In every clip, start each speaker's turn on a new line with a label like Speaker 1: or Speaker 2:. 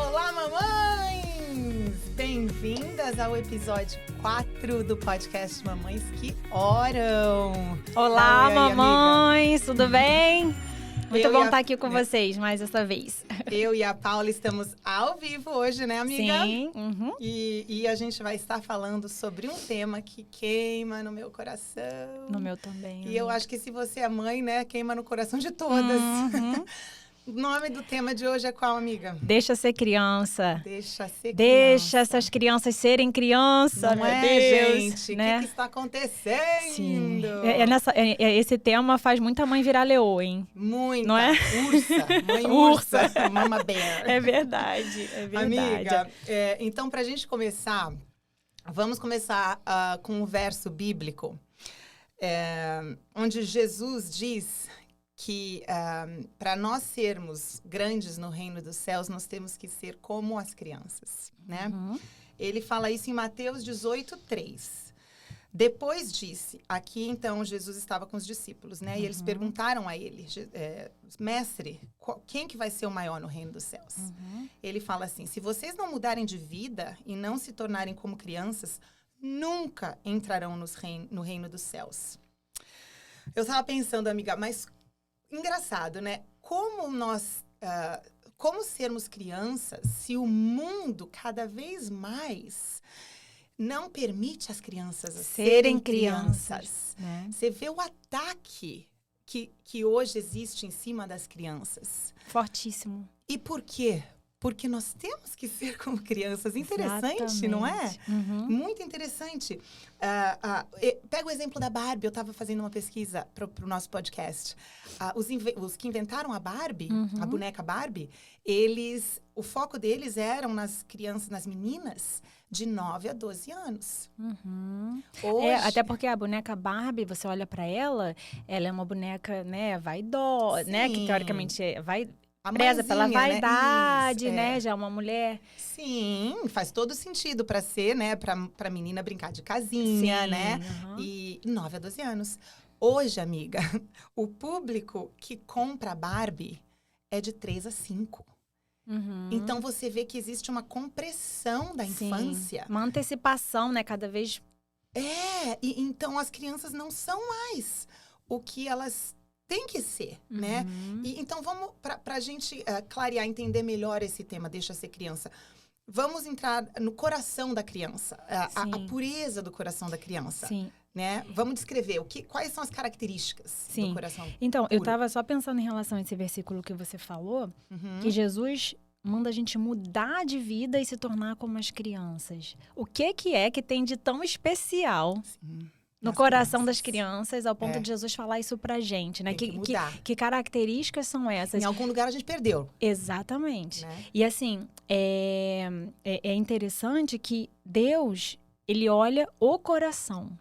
Speaker 1: Olá, mamães! Bem-vindas ao episódio 4 do podcast Mamães que Oram.
Speaker 2: Olá,
Speaker 1: Oi,
Speaker 2: mamães! Tudo bem? Muito bom estar aqui com
Speaker 1: né?
Speaker 2: vocês mais essa vez.
Speaker 1: Eu e a Paula estamos ao vivo hoje, né, amiga?
Speaker 2: Sim. Uhum.
Speaker 1: E a gente vai estar falando sobre um tema que queima no meu coração.
Speaker 2: No meu também.
Speaker 1: E eu acho que se você é mãe, né, queima no coração de todas.
Speaker 2: Uhum.
Speaker 1: O nome do tema de hoje é qual, amiga?
Speaker 2: Deixa ser criança.
Speaker 1: Deixa ser
Speaker 2: Deixa
Speaker 1: criança.
Speaker 2: essas crianças serem criança,
Speaker 1: Não
Speaker 2: meu
Speaker 1: é,
Speaker 2: Deus,
Speaker 1: gente?
Speaker 2: né?
Speaker 1: O que está acontecendo?
Speaker 2: Sim. Esse tema faz muita mãe virar leoa, hein?
Speaker 1: Muita.
Speaker 2: Não é?
Speaker 1: Ursa. Mãe ursa. Mama bear.
Speaker 2: É verdade, é verdade.
Speaker 1: Amiga, então, para a gente começar, vamos começar com um verso bíblico, onde Jesus diz que para nós sermos grandes no reino dos céus, nós temos que ser como as crianças, né?
Speaker 2: Uhum.
Speaker 1: Ele fala isso em Mateus 18:3. Depois disse, aqui então Jesus estava com os discípulos, né? E eles perguntaram a ele, mestre, quem que vai ser o maior no reino dos céus? Ele fala assim, se vocês não mudarem de vida e não se tornarem como crianças, nunca entrarão no reino dos céus. Eu estava pensando, amiga, mas engraçado, né? Como sermos crianças se o mundo cada vez mais não permite as crianças serem crianças,
Speaker 2: né?
Speaker 1: Você vê o ataque que hoje existe em cima das crianças.
Speaker 2: Fortíssimo.
Speaker 1: E por quê? Porque nós temos que ser como crianças. Interessante,
Speaker 2: Exatamente.
Speaker 1: não é?
Speaker 2: Uhum.
Speaker 1: Muito interessante. Pega o exemplo da Barbie. Eu estava fazendo uma pesquisa para o nosso podcast. Os que inventaram a Barbie, a boneca Barbie, o foco deles eram nas crianças, nas meninas de 9 a 12 anos.
Speaker 2: Uhum.
Speaker 1: Hoje,
Speaker 2: Até porque a boneca Barbie, você olha pra ela é uma boneca, né, vaidosa, né, que
Speaker 1: Sim.
Speaker 2: teoricamente
Speaker 1: a
Speaker 2: preza pela
Speaker 1: mãezinha, né?
Speaker 2: vaidade,
Speaker 1: Isso,
Speaker 2: né, já é uma mulher.
Speaker 1: Sim, faz todo sentido para ser, né, para menina brincar de casinha,
Speaker 2: Sim,
Speaker 1: né?
Speaker 2: uhum.
Speaker 1: E 9 a 12 anos. Hoje, amiga, o público que compra Barbie é de 3 a 5.
Speaker 2: Uhum.
Speaker 1: Então, você vê que existe uma compressão da
Speaker 2: Sim.
Speaker 1: infância.
Speaker 2: Uma antecipação, né, cada vez.
Speaker 1: E então as crianças não são mais o que elas têm que ser, né? E, então, vamos, para a gente clarear, entender melhor esse tema, deixa ser criança. Vamos entrar no coração da criança, a pureza do coração da criança.
Speaker 2: Sim.
Speaker 1: Né? Vamos descrever quais são as características do coração.
Speaker 2: Então, eu
Speaker 1: puro.
Speaker 2: estava só pensando em relação a esse versículo que você falou, que Jesus manda a gente mudar de vida e se tornar como as crianças. O que tem de tão especial no coração das crianças, ao ponto de Jesus falar isso pra gente, né?
Speaker 1: Tem que mudar.
Speaker 2: Que características são essas?
Speaker 1: Em algum lugar a gente perdeu.
Speaker 2: Exatamente.
Speaker 1: Né?
Speaker 2: E assim, é interessante que Deus, ele olha o coração.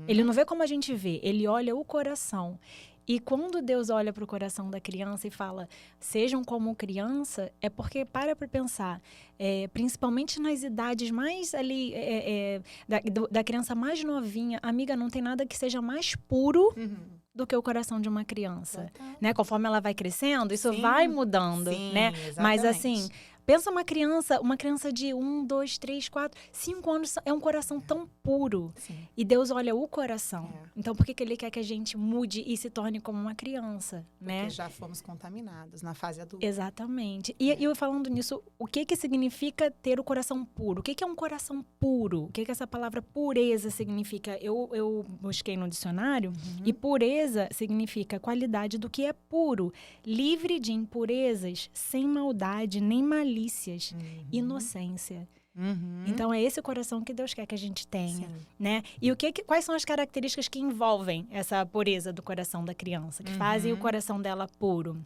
Speaker 2: Ele não vê como a gente vê, ele olha o coração. E quando Deus olha para o coração da criança e fala, sejam como criança, é porque, para pensar, principalmente nas idades mais ali, da criança mais novinha, amiga, não tem nada que seja mais puro do que o coração de uma criança. Né? Conforme ela vai crescendo, isso vai mudando, né?
Speaker 1: Exatamente.
Speaker 2: Mas assim, pensa uma criança de 1, 2, 3, 4, 5 anos, é um coração tão puro.
Speaker 1: Sim.
Speaker 2: E Deus olha o coração. Então, por que Ele quer que a gente mude e se torne como uma criança, né?
Speaker 1: Porque já fomos contaminados na fase adulta.
Speaker 2: Exatamente. E eu falando nisso, o que significa ter o coração puro? O que é um coração puro? O que essa palavra pureza significa? Eu busquei no dicionário e pureza significa qualidade do que é puro, livre de impurezas, sem maldade nem malícias, inocência. Então, é esse o coração que Deus quer que a gente tenha, né? E quais são as características que envolvem essa pureza do coração da criança, que fazem o coração dela puro?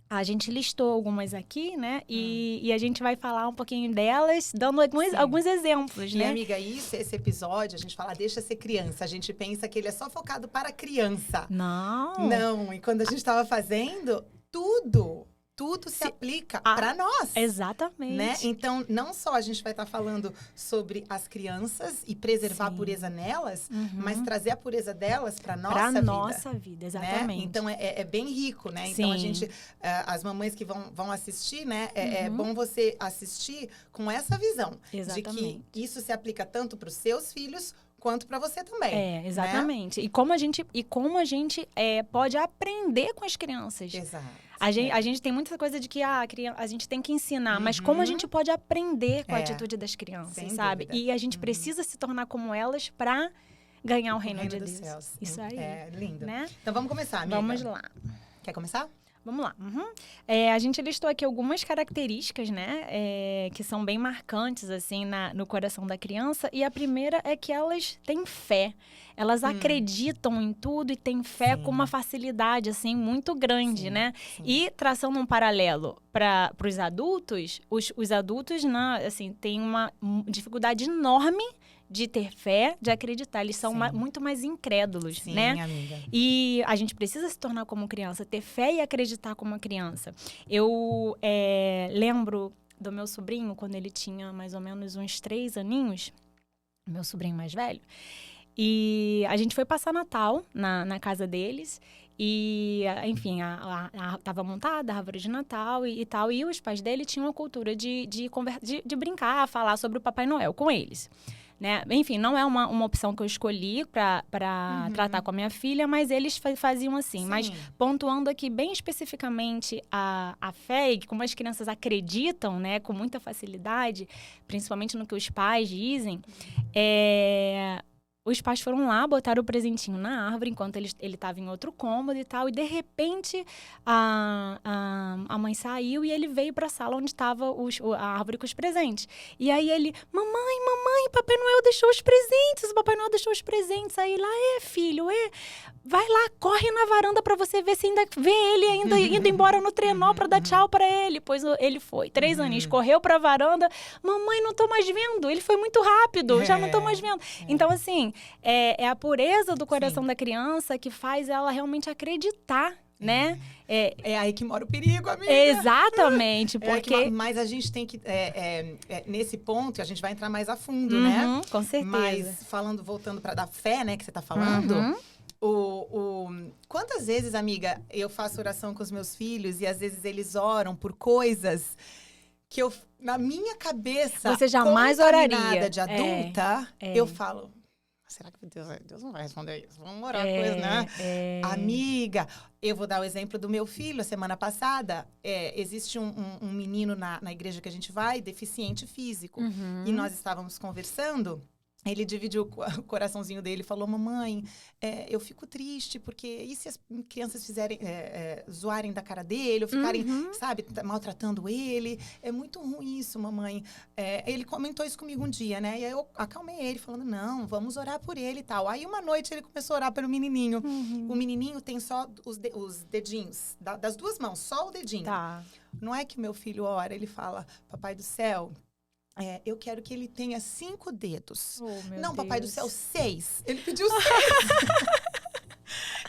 Speaker 2: A gente listou algumas aqui, né? E a gente vai falar um pouquinho delas, dando alguns exemplos,
Speaker 1: E,
Speaker 2: né?
Speaker 1: amiga, esse episódio, a gente fala, deixa ser criança. A gente pensa que ele é só focado para criança.
Speaker 2: Não.
Speaker 1: Não, e quando a gente estava fazendo, tudo tudo se aplica para nós.
Speaker 2: Exatamente.
Speaker 1: Né? Então, não só a gente vai estar falando sobre as crianças e preservar a pureza nelas, mas trazer a pureza delas para nossa vida. Para
Speaker 2: nossa vida, exatamente.
Speaker 1: Né? Então, é bem rico, né? Então, a gente, as mamães que vão assistir, né? É bom você assistir com essa visão.
Speaker 2: Exatamente.
Speaker 1: De que isso se aplica tanto para os seus filhos, quanto para você também.
Speaker 2: Exatamente.
Speaker 1: Né?
Speaker 2: E como a gente pode aprender com as crianças.
Speaker 1: Exato.
Speaker 2: A gente tem muita coisa de que a gente tem que ensinar, mas como a gente pode aprender com a atitude das crianças,
Speaker 1: sem
Speaker 2: sabe?
Speaker 1: dúvida.
Speaker 2: E a gente precisa se tornar como elas para ganhar o reino de
Speaker 1: dos
Speaker 2: Deus.
Speaker 1: Céus.
Speaker 2: Isso aí.
Speaker 1: É lindo.
Speaker 2: Né?
Speaker 1: Então vamos começar, amiga.
Speaker 2: Vamos lá.
Speaker 1: Quer começar?
Speaker 2: Vamos lá. A gente listou aqui algumas características, né, que são bem marcantes, assim, no coração da criança. E a primeira é que elas têm fé. Elas acreditam em tudo e têm fé com uma facilidade, assim, muito grande, né? Sim. E traçando um paralelo para os adultos, os adultos, né, assim, têm uma dificuldade enorme de ter fé, de acreditar. Eles são muito mais incrédulos, né?
Speaker 1: Sim, amiga.
Speaker 2: E a gente precisa se tornar como criança, ter fé e acreditar como criança. Eu lembro do meu sobrinho, quando ele tinha mais ou menos uns 3 aninhos, meu sobrinho mais velho, e a gente foi passar Natal na casa deles. E, enfim, tava montada a árvore de Natal e tal. E os pais dele tinham a cultura de brincar, falar sobre o Papai Noel com eles. Né? Enfim, não é uma opção que eu escolhi para tratar com a minha filha, mas eles faziam assim. Sim. Mas pontuando aqui bem especificamente a fé, e como as crianças acreditam, né, com muita facilidade, principalmente no que os pais dizem, os pais foram lá, botaram o presentinho na árvore, enquanto ele estava em outro cômodo e tal. E, de repente, a mãe saiu e ele veio para a sala onde estava a árvore com os presentes. E aí ele, mamãe, Papai Noel deixou os presentes, o Papai Noel deixou os presentes. Aí lá, filho, vai lá, corre na varanda para você ver se ainda vê ele ainda indo embora no trenó para dar tchau para ele. Pois ele foi. 3 aninhos, correu para a varanda. Mamãe, não tô mais vendo. Ele foi muito rápido, já não tô mais vendo. Então, assim, é a pureza do coração da criança que faz ela realmente acreditar, né?
Speaker 1: É aí que mora o perigo, amiga.
Speaker 2: Exatamente, porque...
Speaker 1: Mas a gente tem que... nesse ponto, a gente vai entrar mais a fundo, né?
Speaker 2: Com certeza.
Speaker 1: Mas voltando para da fé, né, que você tá falando... Quantas vezes, amiga, eu faço oração com os meus filhos e às vezes eles oram por coisas que eu, na minha cabeça,
Speaker 2: você jamais oraria
Speaker 1: de adulta, eu falo, será que Deus não vai responder isso? Vamos orar coisa, né? Amiga, eu vou dar o exemplo do meu filho. A semana passada, existe um menino na igreja que a gente vai, deficiente físico. E nós estávamos conversando. Ele dividiu o coraçãozinho dele e falou, mamãe, eu fico triste, porque e se as crianças fizerem, zoarem da cara dele, ou ficarem, sabe, maltratando ele? É muito ruim isso, mamãe. Ele comentou isso comigo um dia, né? E aí eu acalmei ele, falando, não, vamos orar por ele e tal. Aí uma noite ele começou a orar pelo menininho. O menininho tem só os dedinhos, das 2 mãos, só o dedinho.
Speaker 2: Tá.
Speaker 1: Não é que o meu filho ora, ele fala, Papai do Céu... eu quero que ele tenha 5 dedos. Não,
Speaker 2: Deus.
Speaker 1: Papai do Céu, 6. Ele pediu 6.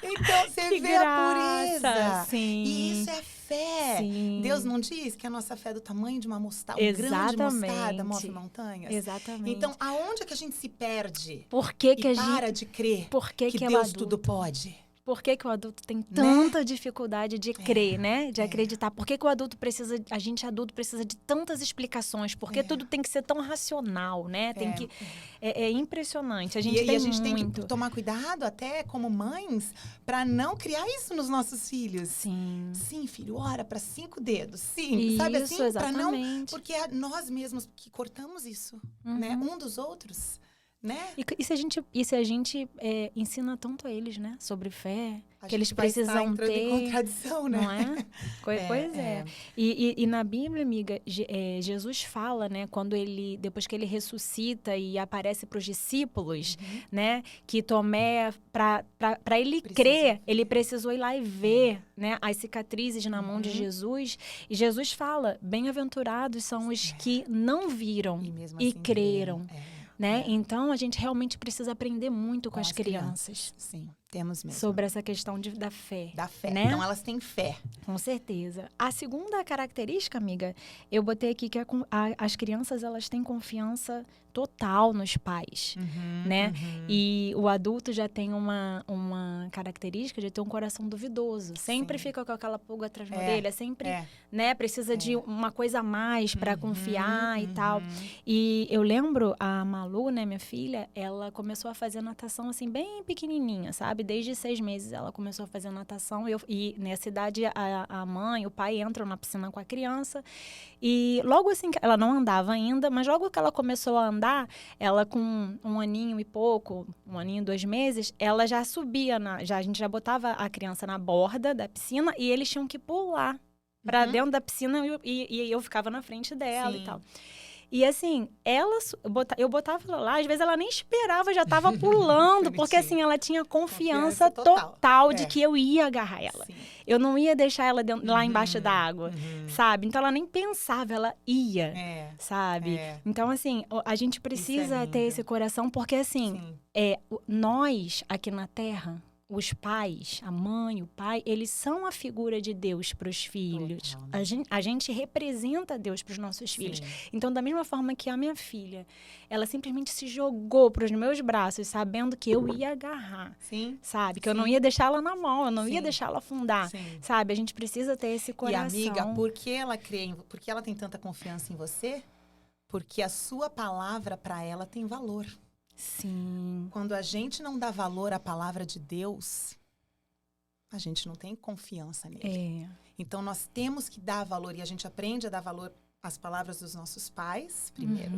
Speaker 1: Então, você vê
Speaker 2: graça.
Speaker 1: A pureza.
Speaker 2: Sim.
Speaker 1: E isso é fé.
Speaker 2: Sim.
Speaker 1: Deus não diz que a nossa fé é do tamanho de uma mostarda, um grão de mostarda move montanhas?
Speaker 2: Exatamente.
Speaker 1: Então, aonde é que a gente se perde?
Speaker 2: Por que
Speaker 1: a gente para de crer que Deus tudo pode?
Speaker 2: Por que o adulto tem tanta dificuldade de crer, né? De acreditar? Por que o adulto a gente adulto precisa de tantas explicações? Por que tudo tem que ser tão racional, né? É impressionante. A gente
Speaker 1: tem que tomar cuidado, até como mães, para não criar isso nos nossos filhos.
Speaker 2: Sim.
Speaker 1: Sim, filho, ora para 5 dedos. Sim,
Speaker 2: isso,
Speaker 1: sabe assim?
Speaker 2: Exatamente.
Speaker 1: Pra não, porque é nós mesmos que cortamos isso, né? Um dos outros. Né?
Speaker 2: E se a gente ensina tanto a eles, né? Sobre fé, que eles precisam ter...
Speaker 1: em contradição, né?
Speaker 2: Não é? Pois é. E na Bíblia, amiga, Jesus fala, né? Depois que ele ressuscita e aparece para os discípulos, né? Que Tomé, para ele crer, ele precisou ir lá e ver, né? As cicatrizes na mão de Jesus. E Jesus fala, bem-aventurados são os que não viram e creram. Né? Então, a gente realmente precisa aprender muito com as crianças.
Speaker 1: Sim. Temos mesmo.
Speaker 2: Sobre essa questão da fé.
Speaker 1: Da fé.
Speaker 2: Né?
Speaker 1: Então, elas têm fé.
Speaker 2: Com certeza. A segunda característica, amiga, eu botei aqui que as crianças, elas têm confiança total nos pais, né? E o adulto já tem uma característica de ter um coração duvidoso. Sempre fica com aquela pulga atrás da orelha, sempre, né? Precisa de uma coisa a mais para confiar e tal. E eu lembro, a Malu, né, minha filha, ela começou a fazer natação, assim, bem pequenininha, sabe? Desde 6 meses ela começou a fazer natação. E nessa idade, a mãe, o pai entram na piscina com a criança. E logo assim, ela não andava ainda, mas logo que ela começou a andar, ela com 1 aninho e pouco, 1 aninho e 2 meses, ela já subia, a gente já botava a criança na borda da piscina e eles tinham que pular para dentro da piscina e eu ficava na frente dela e tal. E assim, eu botava ela lá, às vezes ela nem esperava, já estava pulando, porque assim, ela tinha confiança total de que eu ia agarrar ela. Sim. Eu não ia deixar ela lá embaixo da água, sabe? Então ela nem pensava, ela ia, sabe? Então assim, a gente precisa ter esse coração, porque assim, nós aqui na Terra, os pais, a mãe, o pai, eles são a figura de Deus para os filhos. A gente representa Deus para os nossos filhos. Então, da mesma forma que a minha filha, ela simplesmente se jogou para os meus braços, sabendo que eu ia agarrar, sabe? Que eu não ia deixar ela na mão, eu não ia deixar ela afundar, sabe? A gente precisa ter esse coração.
Speaker 1: E, amiga, por que ela tem tanta confiança em você? Porque a sua palavra para ela tem valor.
Speaker 2: Sim.
Speaker 1: Quando a gente não dá valor à palavra de Deus, a gente não tem confiança nele. Então, nós temos que dar valor. E a gente aprende a dar valor às palavras dos nossos pais, primeiro.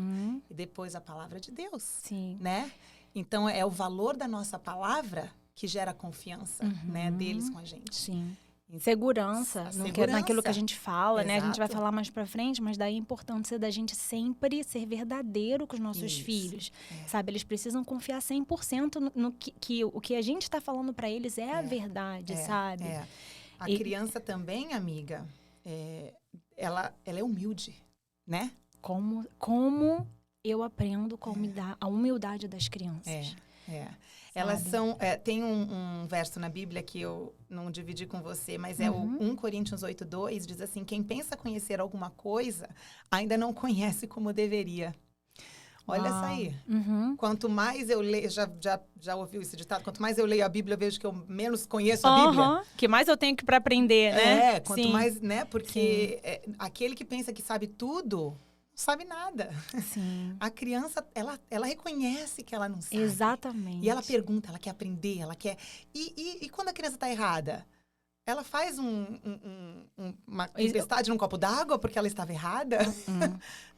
Speaker 1: E depois a palavra de Deus.
Speaker 2: Sim.
Speaker 1: Né? Então, é o valor da nossa palavra que gera confiança, né, deles com a gente.
Speaker 2: Sim. Segurança, naquilo que a gente fala, né? A gente vai falar mais pra frente, mas daí a importância da gente sempre ser verdadeiro com os nossos filhos, sabe? Eles precisam confiar 100% no que o que a gente tá falando pra eles é a verdade, sabe?
Speaker 1: A criança também, amiga, ela é humilde, né?
Speaker 2: Como eu aprendo com a humildade das crianças.
Speaker 1: Elas são... tem um verso na Bíblia que eu não dividi com você, mas é o 1 Coríntios 8:2, diz assim, quem pensa conhecer alguma coisa, ainda não conhece como deveria. Olha essa aí. Quanto mais eu leio... Já ouviu esse ditado? Quanto mais eu leio a Bíblia, eu vejo que eu menos conheço a Bíblia.
Speaker 2: Que mais eu tenho que para aprender, né?
Speaker 1: Quanto mais, né? Porque aquele que pensa que sabe tudo... sabe nada.
Speaker 2: Sim.
Speaker 1: A criança, ela reconhece que ela não sabe.
Speaker 2: Exatamente.
Speaker 1: E ela pergunta, ela quer aprender, ela quer... E quando a criança está errada? Ela faz uma tempestade num copo d'água porque ela estava errada?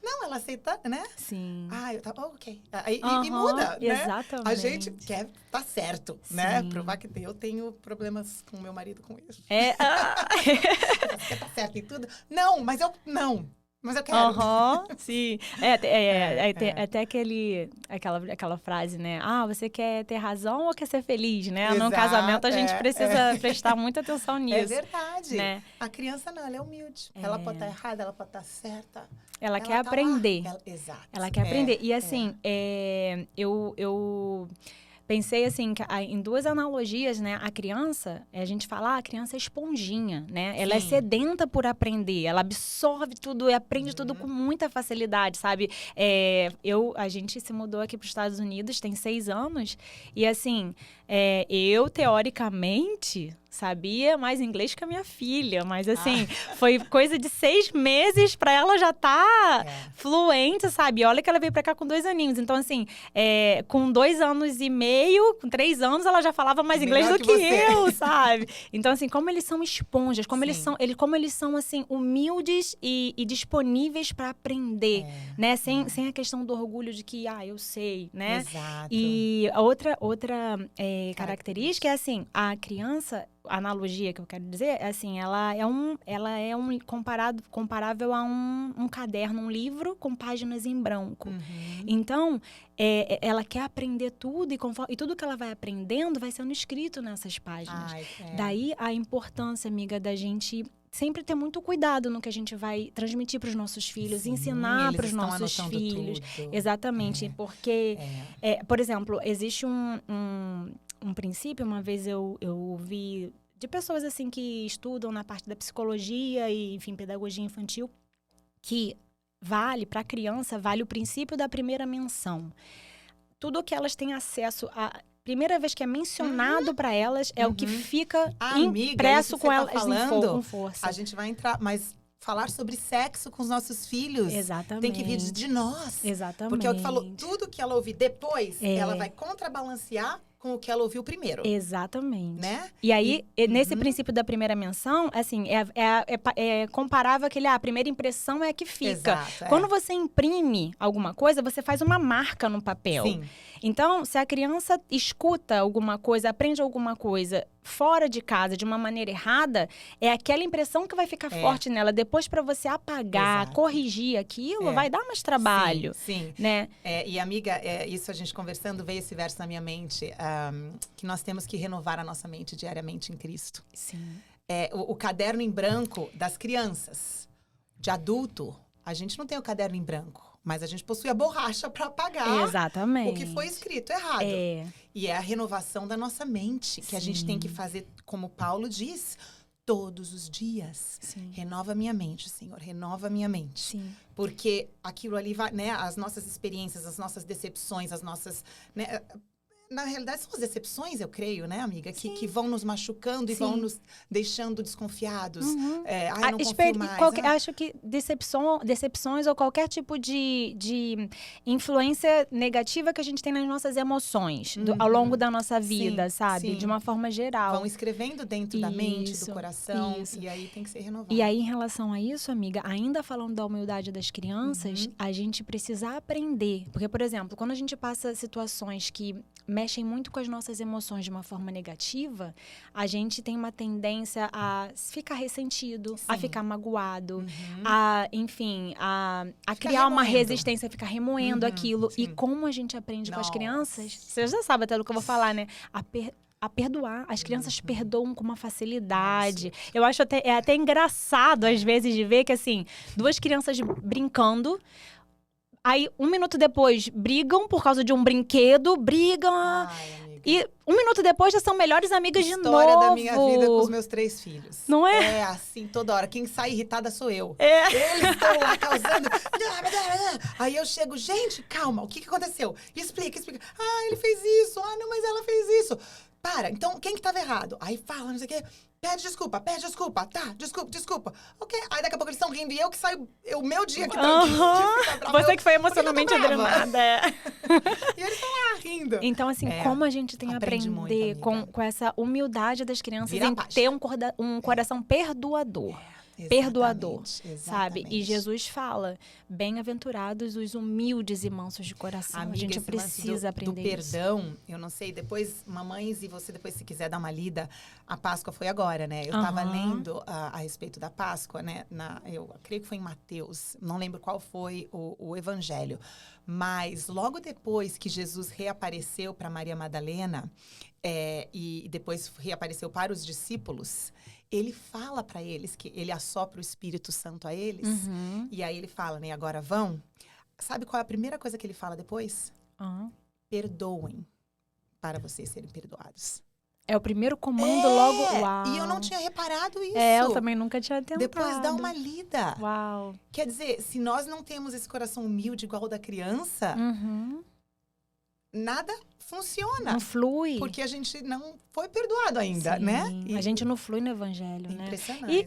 Speaker 1: Não, ela aceita, né?
Speaker 2: Sim.
Speaker 1: Ok. E muda, né?
Speaker 2: Exatamente.
Speaker 1: A gente quer estar certo, né? Provar que eu tenho problemas com meu marido com isso.
Speaker 2: Você
Speaker 1: quer estar certo em tudo? Não, mas eu quero.
Speaker 2: Sim. Até aquela frase, né? Você quer ter razão ou quer ser feliz, né?
Speaker 1: Exato,
Speaker 2: num casamento a gente precisa prestar muita atenção nisso.
Speaker 1: É verdade.
Speaker 2: Né?
Speaker 1: A criança não, ela é humilde. Ela pode estar errada, ela pode estar certa.
Speaker 2: Ela quer aprender.
Speaker 1: Exato.
Speaker 2: Ela quer aprender. E assim, eu pensei assim, em 2 analogias, né? A criança, a gente fala, a criança é esponjinha, né? Ela é sedenta por aprender, ela absorve tudo e aprende tudo com muita facilidade, sabe? A gente se mudou aqui para os Estados Unidos, tem 6 anos, e assim, eu, teoricamente, sabia mais inglês que a minha filha, mas assim, foi coisa de 6 meses para ela já tá fluente, sabe? Olha que ela veio para cá com 2 aninhos, então assim, com 2 anos e meio, com 3 anos, ela já falava mais inglês do que eu, sabe? Então assim, como eles são esponjas, como eles são assim, humildes e disponíveis para aprender, né? Sem a questão do orgulho de que, eu sei, né?
Speaker 1: Exato.
Speaker 2: E a outra característica é assim, a criança, a analogia que eu quero dizer, é assim, ela é comparável a um caderno, um livro com páginas em branco. Então, ela quer aprender tudo e tudo que ela vai aprendendo vai sendo escrito nessas páginas. Daí a importância, amiga, da gente sempre ter muito cuidado no que a gente vai transmitir para os nossos filhos, ensinar para os nossos filhos. Tudo. Exatamente, porque, por exemplo, existe um princípio, uma vez eu ouvi de pessoas assim que estudam na parte da psicologia e, enfim, pedagogia infantil, que para a criança, vale o princípio da primeira menção. Tudo que elas têm acesso a primeira vez que é mencionado para elas é o que fica impresso com elas com força.
Speaker 1: A gente vai entrar, mas falar sobre sexo com os nossos filhos tem que vir de nós.
Speaker 2: Exatamente.
Speaker 1: Porque é o que falou, tudo que ela ouvir depois, ela vai contrabalancear com o que ela ouviu primeiro.
Speaker 2: Exatamente.
Speaker 1: Né?
Speaker 2: E aí, nesse princípio da primeira menção, assim, é comparável àquele, a primeira impressão é a que fica.
Speaker 1: Exato,
Speaker 2: Quando você imprime alguma coisa, você faz uma marca no papel.
Speaker 1: Sim.
Speaker 2: Então, se a criança escuta alguma coisa, aprende alguma coisa fora de casa de uma maneira errada, é aquela impressão que vai ficar forte nela. Depois, para você apagar, corrigir aquilo, vai dar mais trabalho.
Speaker 1: Sim.
Speaker 2: Né?
Speaker 1: E amiga, isso a gente conversando, veio esse verso na minha mente, que nós temos que renovar a nossa mente diariamente em Cristo.
Speaker 2: Sim.
Speaker 1: O caderno em branco das crianças. De adulto, a gente não tem o caderno em branco. Mas a gente possui a borracha para apagar o que foi escrito errado. E é a renovação da nossa mente, que a gente tem que fazer, como Paulo diz, todos os dias.
Speaker 2: Sim.
Speaker 1: Renova minha mente, Senhor, renova minha mente.
Speaker 2: Sim.
Speaker 1: Porque aquilo ali vai, né, as nossas experiências, as nossas decepções, as nossas... Né, na realidade, são as decepções, eu creio, né, amiga? Que vão nos machucando e vão nos deixando desconfiados. Não confio mais.
Speaker 2: Acho que decepções ou qualquer tipo de influência negativa que a gente tem nas nossas emoções ao longo da nossa vida, sabe?
Speaker 1: Sim.
Speaker 2: De uma forma geral.
Speaker 1: Vão escrevendo dentro da mente, do coração. E aí tem que ser renovado.
Speaker 2: E aí, em relação a isso, amiga, ainda falando da humildade das crianças, a gente precisa aprender. Porque, por exemplo, quando a gente passa situações que mexem muito com as nossas emoções de uma forma negativa, a gente tem uma tendência a ficar ressentido, a ficar magoado, enfim, a criar uma resistência, a ficar remoendo aquilo. Sim. E como a gente aprende com as crianças, você já sabe até do que eu vou falar, né? A perdoar. As crianças perdoam com uma facilidade. Eu acho até engraçado, às vezes, de ver que, assim, duas crianças brincando. Aí, 1 minuto depois, brigam por causa de um brinquedo, e 1 minuto depois já são melhores amigas de novo.
Speaker 1: História da minha vida com os meus 3 filhos.
Speaker 2: Não é?
Speaker 1: É assim, toda hora. Quem sai irritada sou eu. Eles estão lá causando... Aí eu chego, gente, calma, o que aconteceu? Explica. Ele fez isso. Não, mas ela fez isso. Para, então, quem que tava errado? Aí fala, não sei o quê. Pede desculpa. Tá, desculpa. Ok. Aí daqui a pouco eles estão rindo e eu que saio... O meu dia que tá aqui.
Speaker 2: Você que foi emocionalmente drenada.
Speaker 1: E eles estão lá rindo.
Speaker 2: Então, assim, como a gente tem a aprender com essa humildade das crianças em ter um coração perdoador. Perdoador, sabe? E Jesus fala, bem-aventurados os humildes e mansos de coração.
Speaker 1: Amiga,
Speaker 2: a gente precisa aprender
Speaker 1: do perdão, eu não sei, depois, mamães, e você depois, se quiser dar uma lida, a Páscoa foi agora, né? Eu tava lendo a respeito da Páscoa, né? Eu creio que foi em Mateus, não lembro qual foi o evangelho, mas logo depois que Jesus reapareceu para Maria Madalena, e depois reapareceu para os discípulos, ele fala para eles, que ele assopra o Espírito Santo a eles. E aí ele fala, né, agora vão. Sabe qual é a primeira coisa que ele fala depois? Perdoem para vocês serem perdoados.
Speaker 2: É o primeiro comando logo. Uau.
Speaker 1: E eu não tinha reparado isso.
Speaker 2: Eu também nunca tinha tentado.
Speaker 1: Depois dá uma lida.
Speaker 2: Uau.
Speaker 1: Quer dizer, se nós não temos esse coração humilde igual o da criança, nada funciona.
Speaker 2: Não flui.
Speaker 1: Porque a gente não foi perdoado ainda, né?
Speaker 2: A gente não flui no evangelho, né?
Speaker 1: Impressionante.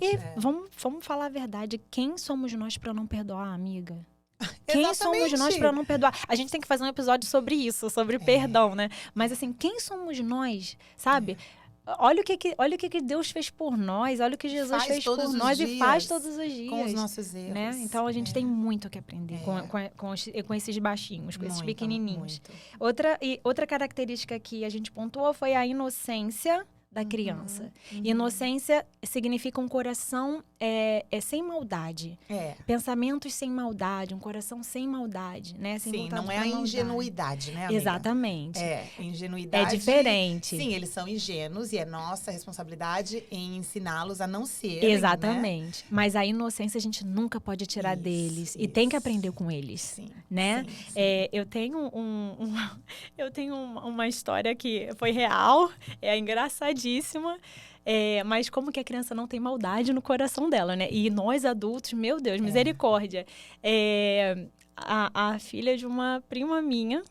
Speaker 2: Vamos falar a verdade. Quem somos nós para não perdoar, amiga? Quem somos nós para não perdoar? A gente tem que fazer um episódio sobre isso, sobre perdão, né? Mas assim, quem somos nós, sabe? Olha o que Deus fez por nós, olha o que Jesus fez por nós e faz todos os dias.
Speaker 1: Com os nossos erros.
Speaker 2: Né? Então, a gente tem muito o que aprender com esses baixinhos, com esses pequenininhos. Outra característica que a gente pontuou foi a inocência da criança. Inocência significa um coração sem maldade. Pensamentos sem maldade, um coração sem maldade, né?
Speaker 1: Sim, não é a ingenuidade, né, amiga?
Speaker 2: Exatamente.
Speaker 1: Ingenuidade.
Speaker 2: É diferente.
Speaker 1: Sim, eles são ingênuos e é nossa responsabilidade em ensiná-los a não ser.
Speaker 2: Exatamente. Né? Mas a inocência a gente nunca pode tirar deles. E tem que aprender com eles.
Speaker 1: Sim.
Speaker 2: Né?
Speaker 1: Sim.
Speaker 2: Eu tenho eu tenho uma história que foi real, é engraçadíssima. Mas como que a criança não tem maldade no coração dela, né? E nós adultos, meu Deus, misericórdia. A filha de uma prima minha,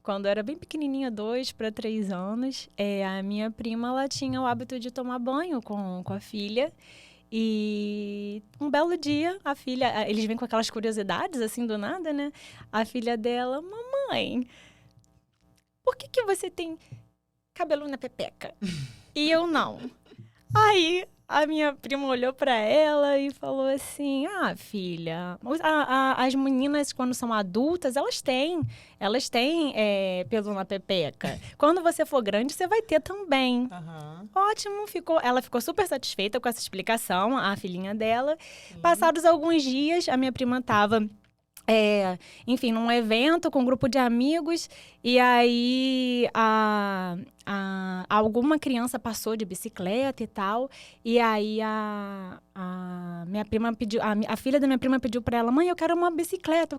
Speaker 2: quando eu era bem pequenininha, 2 para 3 anos, a minha prima, ela tinha o hábito de tomar banho com a filha. E um belo dia, a filha... Eles vêm com aquelas curiosidades, assim, do nada, né? A filha dela, mamãe, por que você tem cabelo na pepeca? E eu não. Aí, a minha prima olhou pra ela e falou assim, filha, as meninas, quando são adultas, elas têm pelo na pepeca. Quando você for grande, você vai ter também. Ótimo, ela ficou super satisfeita com essa explicação, a filhinha dela. Passados alguns dias, a minha prima tava... enfim, num evento com um grupo de amigos, e aí alguma criança passou de bicicleta e tal, e aí a minha prima pediu, a filha da minha prima pediu pra ela, mãe, eu quero uma bicicleta.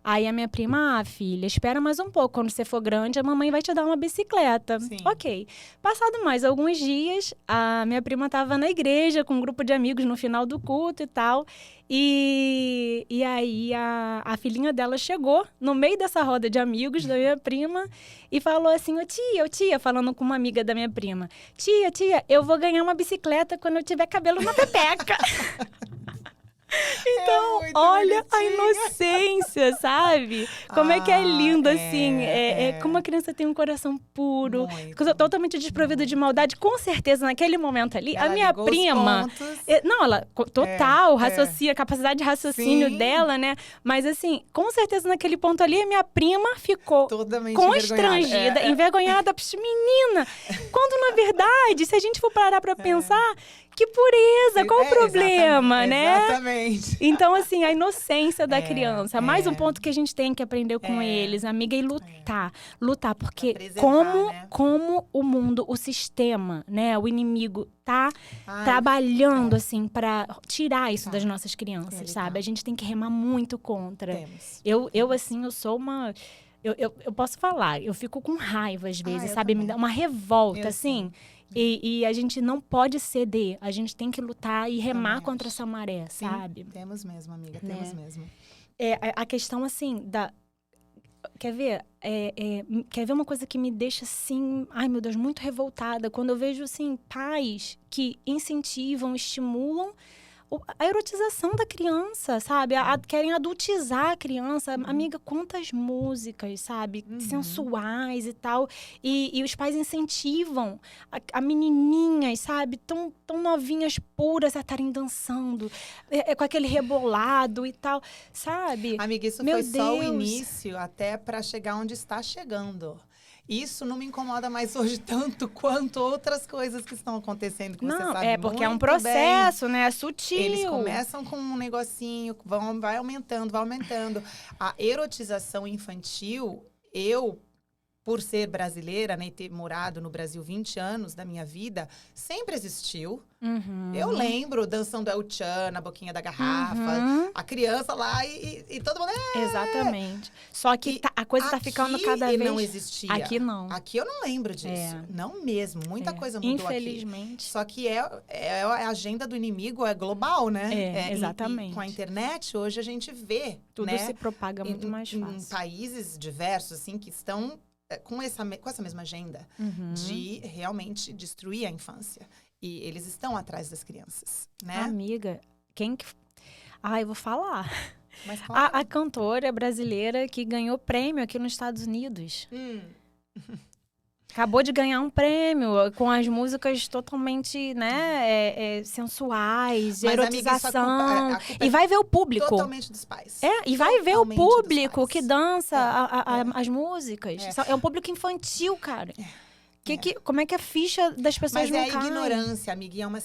Speaker 2: Aí a minha prima, filha, espera mais um pouco, quando você for grande, a mamãe vai te dar uma bicicleta.
Speaker 1: Sim.
Speaker 2: Ok. Passado mais alguns dias, a minha prima tava na igreja com um grupo de amigos no final do culto e tal, e aí a filhinha dela chegou no meio dessa roda de amigos da minha prima e falou assim, ô tia, falando com uma amiga da minha prima, tia, eu vou ganhar uma bicicleta quando eu tiver cabelo na pepeca. Então, olha a inocência, sabe? Como é que é lindo, assim. Como a criança tem um coração puro, totalmente desprovido de maldade. Com certeza, naquele momento ali,
Speaker 1: ela
Speaker 2: a minha prima... ela total, raciocínio, a capacidade de raciocínio dela, né? Mas, assim, com certeza, naquele ponto ali, a minha prima ficou
Speaker 1: totalmente
Speaker 2: constrangida, envergonhada. Menina, quando, na verdade, se a gente for parar pra pensar... Que pureza, qual o problema, né?
Speaker 1: Exatamente.
Speaker 2: Então, assim, a inocência da criança. Mais um ponto que a gente tem que aprender com eles, amiga, e lutar. Lutar, porque como o mundo, o sistema, né, o inimigo tá trabalhando, assim, pra tirar isso das nossas crianças, sabe? A gente tem que remar muito contra. Eu assim, eu sou uma... Eu posso falar, eu fico com raiva às vezes, sabe? Me dá uma revolta, assim... E a gente não pode ceder, a gente tem que lutar e remar contra essa maré, sabe?
Speaker 1: Temos mesmo, amiga, temos mesmo.
Speaker 2: A questão, assim, quer ver? Quer ver uma coisa que me deixa, assim, ai meu Deus, muito revoltada? Quando eu vejo, assim, pais que incentivam, estimulam a erotização da criança, sabe? Querem adultizar a criança. Amiga, quantas músicas, sabe? Sensuais e tal. E os pais incentivam a menininhas, sabe? Tão novinhas, puras, a estarem dançando. Com aquele rebolado e tal, sabe?
Speaker 1: Amiga, isso foi só o início até para chegar onde está chegando. Isso não me incomoda mais hoje tanto quanto outras coisas que estão acontecendo, que você sabe
Speaker 2: porque é um processo, né? É sutil.
Speaker 1: Eles começam com um negocinho, vai aumentando. A erotização infantil, por ser brasileira, né, e ter morado no Brasil 20 anos da minha vida, sempre existiu. Eu lembro dançando El Chan na boquinha da garrafa, a criança lá e todo mundo...
Speaker 2: Exatamente. Só que a coisa tá ficando cada vez...
Speaker 1: não existia.
Speaker 2: Aqui não.
Speaker 1: Aqui eu não lembro disso. Não mesmo. Muita coisa mudou
Speaker 2: infelizmente.
Speaker 1: Aqui. Só que a agenda do inimigo é global, né?
Speaker 2: Exatamente.
Speaker 1: E com a internet, hoje a gente vê,
Speaker 2: tudo
Speaker 1: né?
Speaker 2: se propaga muito mais fácil.
Speaker 1: Em países diversos, assim, que estão... com essa mesma agenda de realmente destruir a infância. E eles estão atrás das crianças, né?
Speaker 2: Amiga, eu vou falar.
Speaker 1: Mas claro.
Speaker 2: A cantora brasileira que ganhou prêmio aqui nos Estados Unidos. Acabou de ganhar um prêmio com as músicas totalmente, né, sensuais, de erotização.
Speaker 1: A culpa
Speaker 2: e vai ver o público.
Speaker 1: Totalmente dos pais.
Speaker 2: E vai ver o público que dança as músicas. É um público infantil, cara. Como é que a ficha das pessoas
Speaker 1: Mas
Speaker 2: não
Speaker 1: é a
Speaker 2: cai?
Speaker 1: ignorância, amiga, e é uma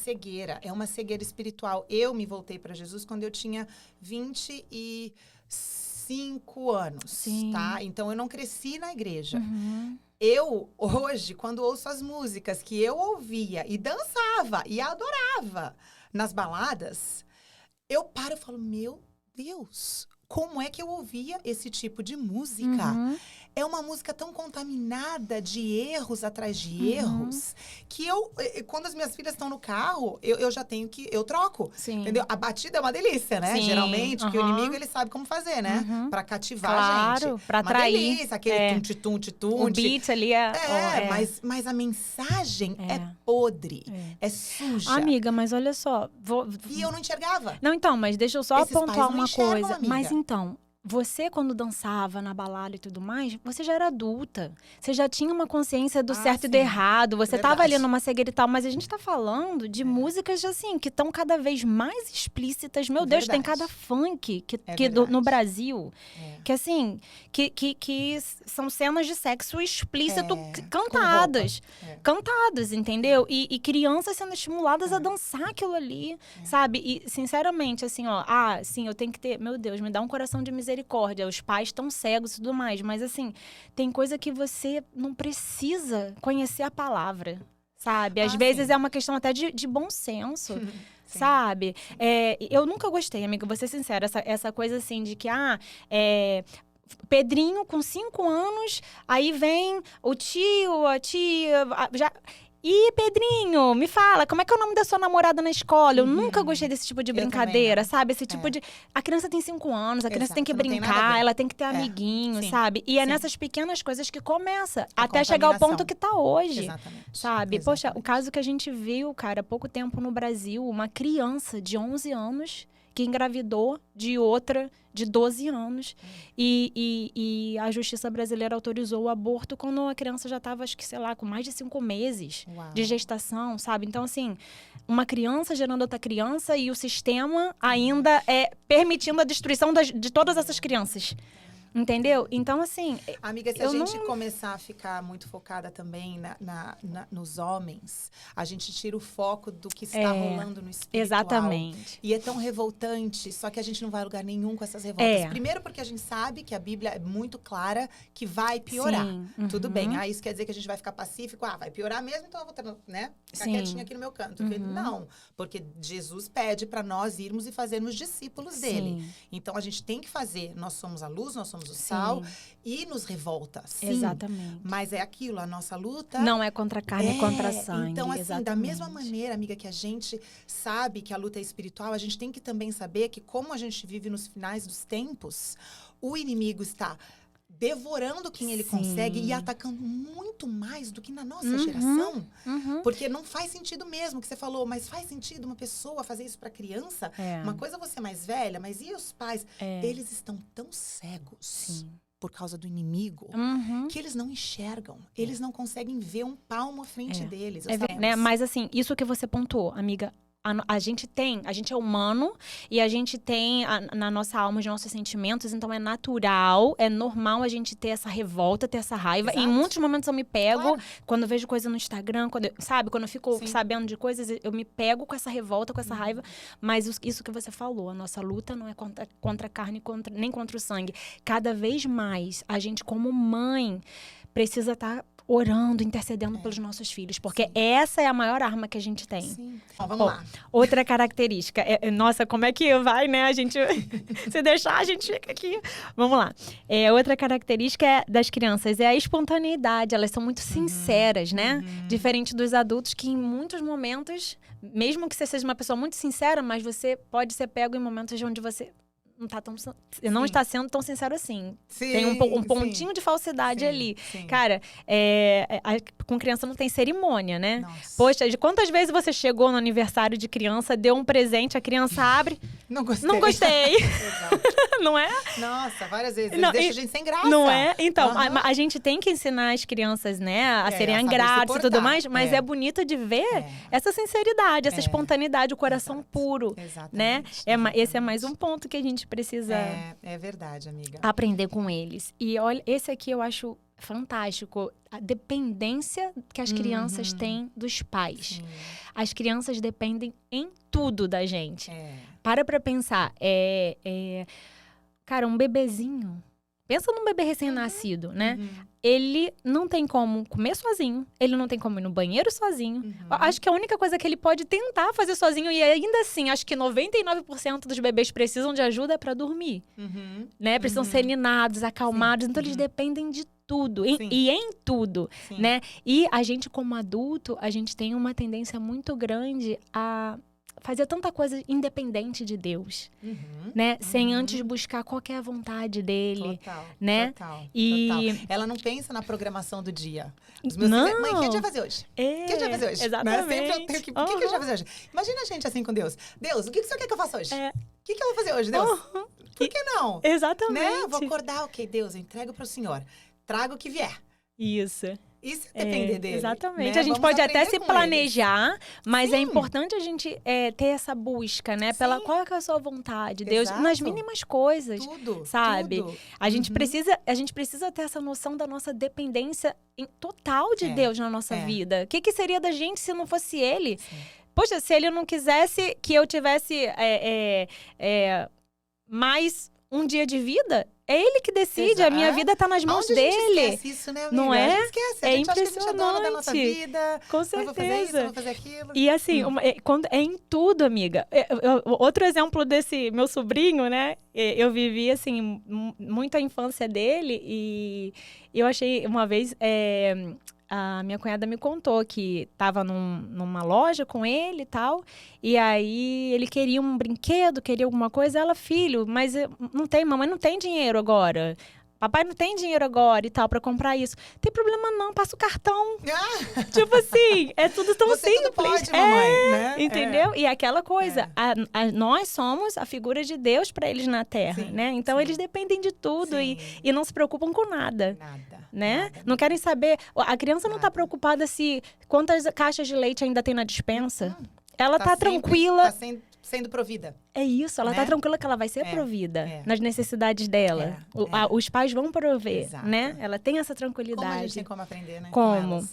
Speaker 1: cegueira espiritual. Eu me voltei para Jesus quando eu tinha 25 anos,
Speaker 2: Sim.
Speaker 1: tá? Então eu não cresci na igreja.
Speaker 2: Uhum.
Speaker 1: Eu, hoje, quando ouço as músicas que eu ouvia e dançava e adorava nas baladas, eu paro e falo, meu Deus, como é que eu ouvia esse tipo de música?
Speaker 2: Uhum.
Speaker 1: É uma música tão contaminada de erros atrás de erros, que quando as minhas filhas estão no carro, eu já tenho que, eu troco.
Speaker 2: Sim.
Speaker 1: Entendeu? A batida é uma delícia, né?
Speaker 2: Sim.
Speaker 1: Geralmente, porque o inimigo, ele sabe como fazer, né? Pra cativar a gente.
Speaker 2: Pra atrair.
Speaker 1: Uma delícia, aquele tunte-tunte-tunte.
Speaker 2: O beat ali
Speaker 1: Mas a mensagem é podre, é suja.
Speaker 2: Amiga, mas olha só.
Speaker 1: E eu não enxergava.
Speaker 2: Não, então, mas deixa eu só
Speaker 1: Esses pais
Speaker 2: pontuar
Speaker 1: não
Speaker 2: uma
Speaker 1: enxergam,
Speaker 2: coisa.
Speaker 1: amiga.
Speaker 2: Mas então, você quando dançava na balada e tudo mais, você já era adulta. Você já tinha uma consciência do certo e do
Speaker 1: sim.
Speaker 2: errado. Você tava
Speaker 1: Verdade.
Speaker 2: ali numa cegueira e tal. Mas a gente tá falando de músicas, assim, que estão cada vez mais explícitas. Meu Deus, tem cada funk no Brasil. Que, assim, que são cenas de sexo explícito cantadas. Cantadas, entendeu? E crianças sendo estimuladas a dançar aquilo ali, sabe? E, sinceramente, assim, sim, eu tenho que ter... Meu Deus, me dá um coração de misericórdia. Os pais estão cegos e tudo mais. Mas, assim, tem coisa que você não precisa conhecer a palavra, sabe? Às vezes é uma questão até de bom senso. Sabe? Eu nunca gostei, amiga, vou ser sincera, essa coisa assim de que, Pedrinho com 5 anos, aí vem o tio, a tia, já... Ih, Pedrinho, me fala, como é que é o nome da sua namorada na escola? Eu nunca gostei desse tipo de brincadeira, sabe? Esse tipo de... A criança tem 5 anos, a criança tem que brincar, ela tem que ter amiguinho, sabe? E é nessas pequenas coisas que começa, até chegar ao ponto que tá hoje.
Speaker 1: Exatamente.
Speaker 2: Sabe? Poxa, o caso que a gente viu, cara, há pouco tempo no Brasil, uma criança de 11 anos que engravidou de outra de 12 anos. E a justiça brasileira autorizou o aborto quando a criança já estava, acho que, sei lá, com mais de 5 meses de gestação, sabe? Então, assim, uma criança gerando outra criança e o sistema ainda permitindo a destruição de todas essas crianças. Entendeu? Então, assim...
Speaker 1: Amiga, se a gente começar a ficar muito focada também nos homens, a gente tira o foco do que está rolando no espiritual.
Speaker 2: Exatamente.
Speaker 1: E é tão revoltante, só que a gente não vai a lugar nenhum com essas revoltas. Primeiro porque a gente sabe que a Bíblia é muito clara que vai piorar.
Speaker 2: Sim.
Speaker 1: Tudo bem. Isso quer dizer que a gente vai ficar pacífico? Vai piorar mesmo, então eu vou ficar quietinha aqui no meu canto. Não, porque Jesus pede para nós irmos e fazermos discípulos dele. Então, a gente tem que fazer. Nós somos a luz, nós somos o sal e nos revolta, sim.
Speaker 2: Exatamente.
Speaker 1: Mas é aquilo, a nossa luta...
Speaker 2: Não é contra a carne, é contra a sangue.
Speaker 1: Então, assim,
Speaker 2: exatamente.
Speaker 1: Da mesma maneira, amiga, que a gente sabe que a luta é espiritual, a gente tem que também saber que como a gente vive nos finais dos tempos, o inimigo está devorando quem ele consegue e atacando muito mais do que na nossa geração. Porque não faz sentido mesmo, que você falou, mas faz sentido uma pessoa fazer isso para criança? Uma coisa é você mais velha, mas e os pais? Eles estão tão cegos por causa do inimigo que eles não enxergam. Eles não conseguem ver um palmo à frente deles.
Speaker 2: Né? Mas assim, isso que você pontuou, amiga, a gente é humano e a gente tem na nossa alma os nossos sentimentos, então é natural, é normal a gente ter essa revolta, ter essa raiva. Em muitos momentos eu me pego, quando eu vejo coisa no Instagram, quando eu fico sabendo de coisas, eu me pego com essa revolta, com essa raiva. Mas isso que você falou, a nossa luta não é contra a carne, nem contra o sangue. Cada vez mais, a gente como mãe precisa estar orando, intercedendo pelos nossos filhos. Porque essa é a maior arma que a gente tem.
Speaker 1: Sim. Vamos lá.
Speaker 2: Outra característica. Nossa, como é que vai, né? A gente... Se deixar, a gente fica aqui. Vamos lá. Outra característica das crianças é a espontaneidade. Elas são muito sinceras, né? Diferente dos adultos que em muitos momentos, mesmo que você seja uma pessoa muito sincera, mas você pode ser pego em momentos onde você... não está sendo tão sincero assim. Tem um pontinho de falsidade ali. Cara, com criança não tem cerimônia, né?
Speaker 1: Nossa.
Speaker 2: Poxa, de quantas vezes você chegou no aniversário de criança, deu um presente, a criança abre...
Speaker 1: Não gostei.
Speaker 2: Não gostei. Não é?
Speaker 1: Nossa, várias vezes. Eles deixam a gente sem graça.
Speaker 2: Não é? Então, a gente tem que ensinar as crianças, né, a serem gratas e tudo mais, mas é bonito de ver essa sinceridade, essa espontaneidade, o coração puro, né? Esse é mais um ponto que a gente precisa...
Speaker 1: É verdade, amiga.
Speaker 2: Aprender com eles. E olha, esse aqui eu acho fantástico a dependência que as crianças têm dos pais.
Speaker 1: Sim.
Speaker 2: As crianças dependem em tudo da gente.
Speaker 1: É.
Speaker 2: Para pra pensar. Cara, um bebezinho. Pensa num bebê recém-nascido, né? Ele não tem como comer sozinho. Ele não tem como ir no banheiro sozinho. Acho que a única coisa que ele pode tentar fazer sozinho, e ainda assim, acho que 99% dos bebês precisam de ajuda para dormir. Né? Precisam ser ninados, acalmados. Então, eles dependem de tudo. E em tudo, né? E a gente, como adulto, a gente tem uma tendência muito grande a fazer tanta coisa independente de Deus, né? Sem antes buscar qual que é a vontade dele, né?
Speaker 1: Total.
Speaker 2: E
Speaker 1: ela não pensa na programação do dia. Os
Speaker 2: não.
Speaker 1: Mãe, o que a gente vai fazer hoje?
Speaker 2: É,
Speaker 1: O que a gente vai fazer hoje?
Speaker 2: exatamente.
Speaker 1: Né? Sempre eu tenho que... O que a gente vai fazer hoje? Imagina a gente assim com Deus. Deus, o que o senhor quer que eu faça hoje? O que eu vou fazer hoje, Deus? Por que não?
Speaker 2: Exatamente.
Speaker 1: Né? Eu vou acordar, ok, Deus, eu entrego para o senhor. Traga o que vier.
Speaker 2: Isso
Speaker 1: é depender dele.
Speaker 2: Exatamente.
Speaker 1: Né?
Speaker 2: A gente
Speaker 1: Vamos
Speaker 2: pode até se planejar,
Speaker 1: eles.
Speaker 2: mas é importante a gente ter essa busca, né? Pela qual é a sua vontade, Deus, nas mínimas coisas.
Speaker 1: Tudo,
Speaker 2: sabe?
Speaker 1: Tudo.
Speaker 2: A gente precisa ter essa noção da nossa dependência total de Deus na nossa vida. O que seria da gente se não fosse Ele? Sim. Poxa, se Ele não quisesse que eu tivesse mais um dia de vida, é Ele que decide. A minha vida tá nas mãos dele.
Speaker 1: A gente esquece isso, né, amiga?
Speaker 2: Não é?
Speaker 1: A gente esquece. A gente acha que a gente é dona da nossa vida.
Speaker 2: Com certeza.
Speaker 1: Eu vou fazer isso, eu vou fazer aquilo.
Speaker 2: E assim, quando é em tudo, amiga. Outro exemplo desse meu sobrinho, né? Eu vivi, assim, muito a infância dele. E eu achei, uma vez... A minha cunhada me contou que tava numa loja com ele e tal. E aí ele queria um brinquedo, queria alguma coisa. Ela, filho, mas mamãe não tem dinheiro agora. Papai não tem dinheiro agora e tal pra comprar isso. Tem problema não, passa o cartão. Tipo assim, é tudo tão
Speaker 1: Você
Speaker 2: simples.
Speaker 1: Tudo pode, mamãe, né?
Speaker 2: Entendeu? E aquela coisa, nós somos a figura de Deus pra eles na Terra, né? Então eles dependem de tudo e não se preocupam com nada. Né?
Speaker 1: Nada.
Speaker 2: Não querem saber. A criança não tá preocupada se quantas caixas de leite ainda tem na despensa. Ela tá tranquila.
Speaker 1: Tá sendo provida.
Speaker 2: É isso, ela tá tranquila que ela vai ser provida nas necessidades dela. Os pais vão prover, né? Ela tem essa tranquilidade.
Speaker 1: Como a gente tem como aprender, né?
Speaker 2: Como?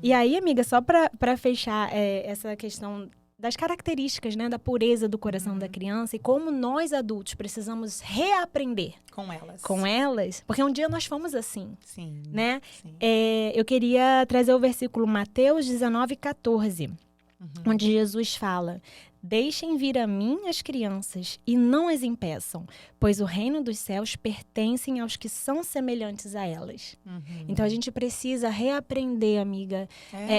Speaker 2: E aí, amiga, só pra fechar essa questão das características, né, da pureza do coração da criança e como nós adultos precisamos reaprender com elas, porque um dia nós fomos assim, né? Sim. Eu queria trazer o versículo Mateus 19:14, onde Jesus fala: deixem vir a mim as crianças e não as impeçam, pois o reino dos céus pertence aos que são semelhantes a elas. Então a gente precisa reaprender, amiga,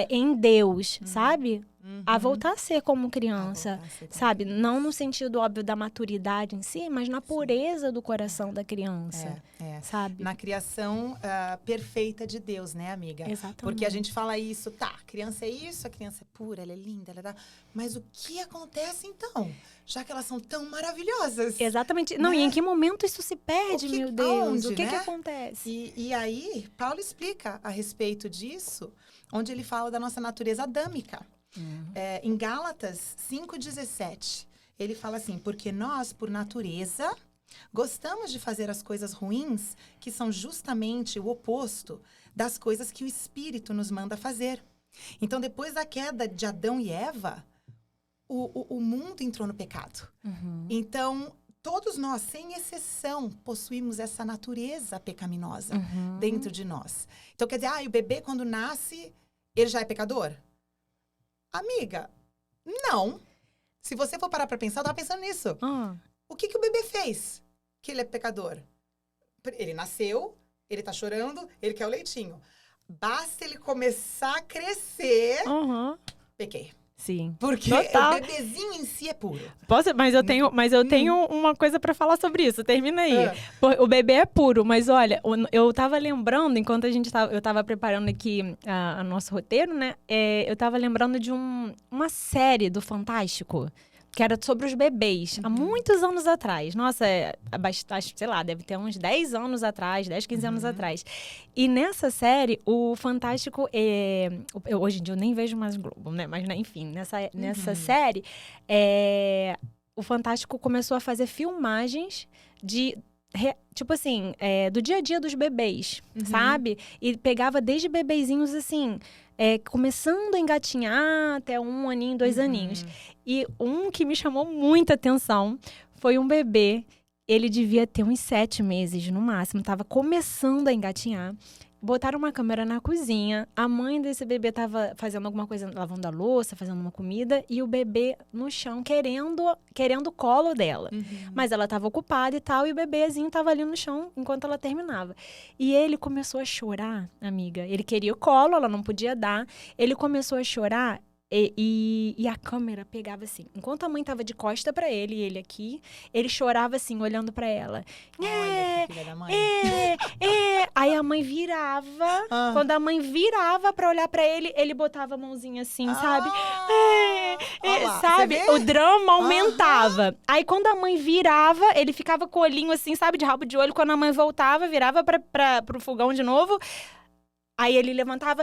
Speaker 2: em Deus, sabe? A voltar a ser como criança, sabe? Não no sentido óbvio da maturidade em si, mas na pureza do coração da criança, sabe?
Speaker 1: Na criação perfeita de Deus, né, amiga?
Speaker 2: Exatamente.
Speaker 1: Porque a gente fala isso, a criança é isso, a criança é pura, ela é linda, ela é... Mas o que acontece então? Já que elas são tão maravilhosas.
Speaker 2: Exatamente. Não, e em que momento isso se perde, meu Deus? O que acontece?
Speaker 1: E aí, Paulo explica a respeito disso, onde ele fala da nossa natureza adâmica. Em Gálatas 5:17, ele fala assim: porque nós, por natureza, gostamos de fazer as coisas ruins, que são justamente o oposto das coisas que o Espírito nos manda fazer. Então, depois da queda de Adão e Eva, o mundo entrou no pecado. Então, todos nós, sem exceção, possuímos essa natureza pecaminosa dentro de nós. Então, quer dizer, o bebê, quando nasce, ele já é pecador? Amiga, não. Se você for parar pra pensar, eu tava pensando nisso. O que o bebê fez que ele é pecador? Ele nasceu, ele tá chorando, ele quer o leitinho. Basta ele começar a crescer, pequei.
Speaker 2: Sim.
Speaker 1: Porque o bebezinho em si é puro.
Speaker 2: Mas eu tenho uma coisa pra falar sobre isso. Termina aí. O bebê é puro, mas olha, eu tava lembrando, enquanto eu tava preparando aqui o nosso roteiro, né? Eu tava lembrando de uma série do Fantástico, que era sobre os bebês, há muitos anos atrás. Nossa, sei lá, deve ter uns 10 anos atrás, 10, 15 anos atrás. E nessa série, o Fantástico... hoje em dia eu nem vejo mais Globo, né? Mas, enfim, nessa série, o Fantástico começou a fazer filmagens de tipo assim, do dia a dia dos bebês, sabe? E pegava desde bebezinhos, assim, começando a engatinhar até 1 aninho, 2 aninhos. E um que me chamou muita atenção foi um bebê. Ele devia ter uns 7 meses no máximo, tava começando a engatinhar. Botaram uma câmera na cozinha, a mãe desse bebê tava fazendo alguma coisa, lavando a louça, fazendo uma comida, e o bebê no chão querendo o colo dela. Mas ela tava ocupada e tal, e o bebezinho tava ali no chão enquanto ela terminava. E ele começou a chorar, amiga. Ele queria o colo, ela não podia dar. Ele começou a chorar. E a câmera pegava assim, enquanto a mãe tava de costa pra ele, e ele aqui, ele chorava assim, olhando pra ela.
Speaker 1: Olha, que filha da mãe.
Speaker 2: Aí a mãe virava, quando a mãe virava pra olhar pra ele, ele botava a mãozinha assim, sabe?
Speaker 1: Olá,
Speaker 2: sabe? O drama aumentava. Aí quando a mãe virava, ele ficava com o olhinho assim, sabe? De rabo de olho. Quando a mãe voltava, virava pro fogão de novo. Aí ele levantava,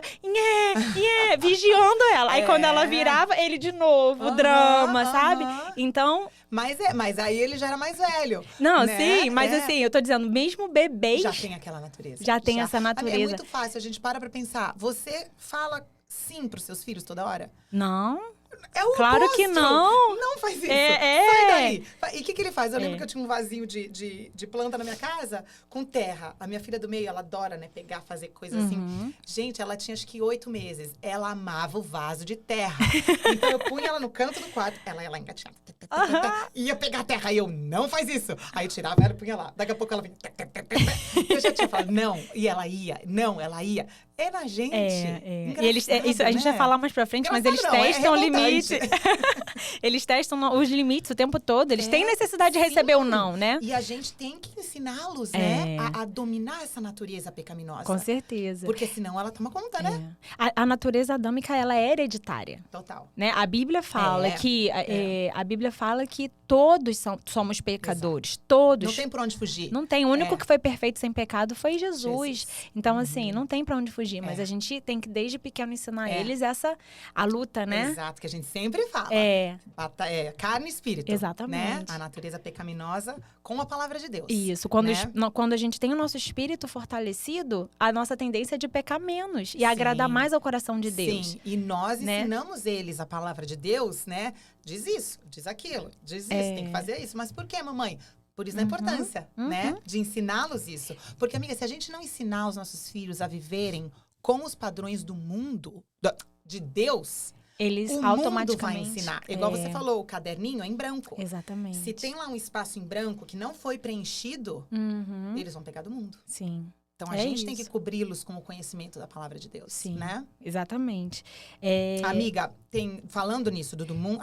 Speaker 2: vigiando ela. Aí quando ela virava, ele de novo, drama, sabe? Então...
Speaker 1: Mas aí ele já era mais velho.
Speaker 2: Não,
Speaker 1: né?
Speaker 2: sim, mas assim, eu tô dizendo, mesmo bebês...
Speaker 1: Já tem aquela natureza.
Speaker 2: Já tem essa natureza.
Speaker 1: É muito fácil, a gente para pra pensar. Você fala sim pros seus filhos toda hora?
Speaker 2: Não.
Speaker 1: É o
Speaker 2: Claro
Speaker 1: oposto.
Speaker 2: que não.
Speaker 1: Não faz isso.
Speaker 2: Sai
Speaker 1: daí. E o que ele faz? Eu lembro que eu tinha um vasinho de planta na minha casa com terra. A minha filha do meio, ela adora, né, pegar, fazer coisas assim. Gente, ela tinha acho que 8 meses. Ela amava o vaso de terra. Então eu punha ela no canto do quarto. Ela engatinhava. Ia pegar a terra. Aí eu, não faz isso. Aí eu tirava ela e punha lá. Daqui a pouco ela vinha. Eu já tinha falado, não. E ela ia. Não, ela ia. É na gente.
Speaker 2: E eles, isso a gente vai falar mais pra frente, mas eles testam o limite. Eles testam os limites o tempo todo. Eles têm necessidade de receber ou não, né?
Speaker 1: E a gente tem que ensiná-los, né? A dominar essa natureza pecaminosa.
Speaker 2: Com certeza.
Speaker 1: Porque senão ela toma conta, né?
Speaker 2: A natureza adâmica, ela é hereditária.
Speaker 1: Total.
Speaker 2: Né? A Bíblia fala que a Bíblia fala que todos somos pecadores. Exato. Todos.
Speaker 1: Não tem por onde fugir.
Speaker 2: Não tem. O único que foi perfeito sem pecado foi Jesus. Então, assim, não tem pra onde fugir. Mas a gente tem que, desde pequeno, ensinar eles a luta, né?
Speaker 1: Exato, que a gente sempre fala. Carne e espírito.
Speaker 2: Exatamente.
Speaker 1: Né? A natureza pecaminosa com a palavra de Deus.
Speaker 2: Isso. Quando a gente tem o nosso espírito fortalecido, a nossa tendência é de pecar menos. E agradar mais ao coração de Deus.
Speaker 1: Sim, e nós ensinamos eles a palavra de Deus, né? Diz isso, diz aquilo, diz isso, tem que fazer isso. Mas por que, mamãe? Por isso a importância, né? De ensiná-los isso. Porque, amiga, se a gente não ensinar os nossos filhos a viverem com os padrões do mundo, de Deus,
Speaker 2: eles
Speaker 1: o
Speaker 2: automaticamente
Speaker 1: mundo vai ensinar. Igual você falou, o caderninho é em branco.
Speaker 2: Exatamente.
Speaker 1: Se tem lá um espaço em branco que não foi preenchido, eles vão pegar do mundo.
Speaker 2: Sim.
Speaker 1: Então, a gente tem que cobri-los com o conhecimento da palavra de Deus, né?
Speaker 2: Exatamente.
Speaker 1: Amiga, falando nisso, do mundo...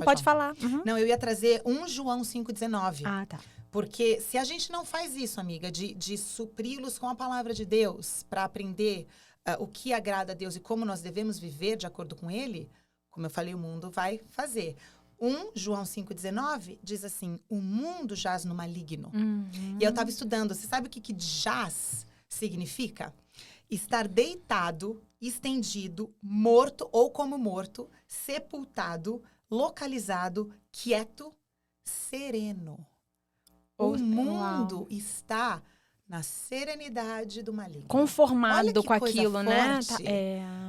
Speaker 2: pode falar.
Speaker 1: Não, eu ia trazer 1 João 5,19.
Speaker 2: Ah, tá.
Speaker 1: Porque se a gente não faz isso, amiga, de supri-los com a palavra de Deus para aprender o que agrada a Deus e como nós devemos viver de acordo com Ele, como eu falei, o mundo vai fazer. 1 João 5,19 diz assim, o mundo jaz no maligno. E eu estava estudando, você sabe o que jaz significa? Estar deitado, estendido, morto ou como morto, sepultado, localizado, quieto, sereno. O mundo está na serenidade do maligno.
Speaker 2: Conformado com aquilo, né?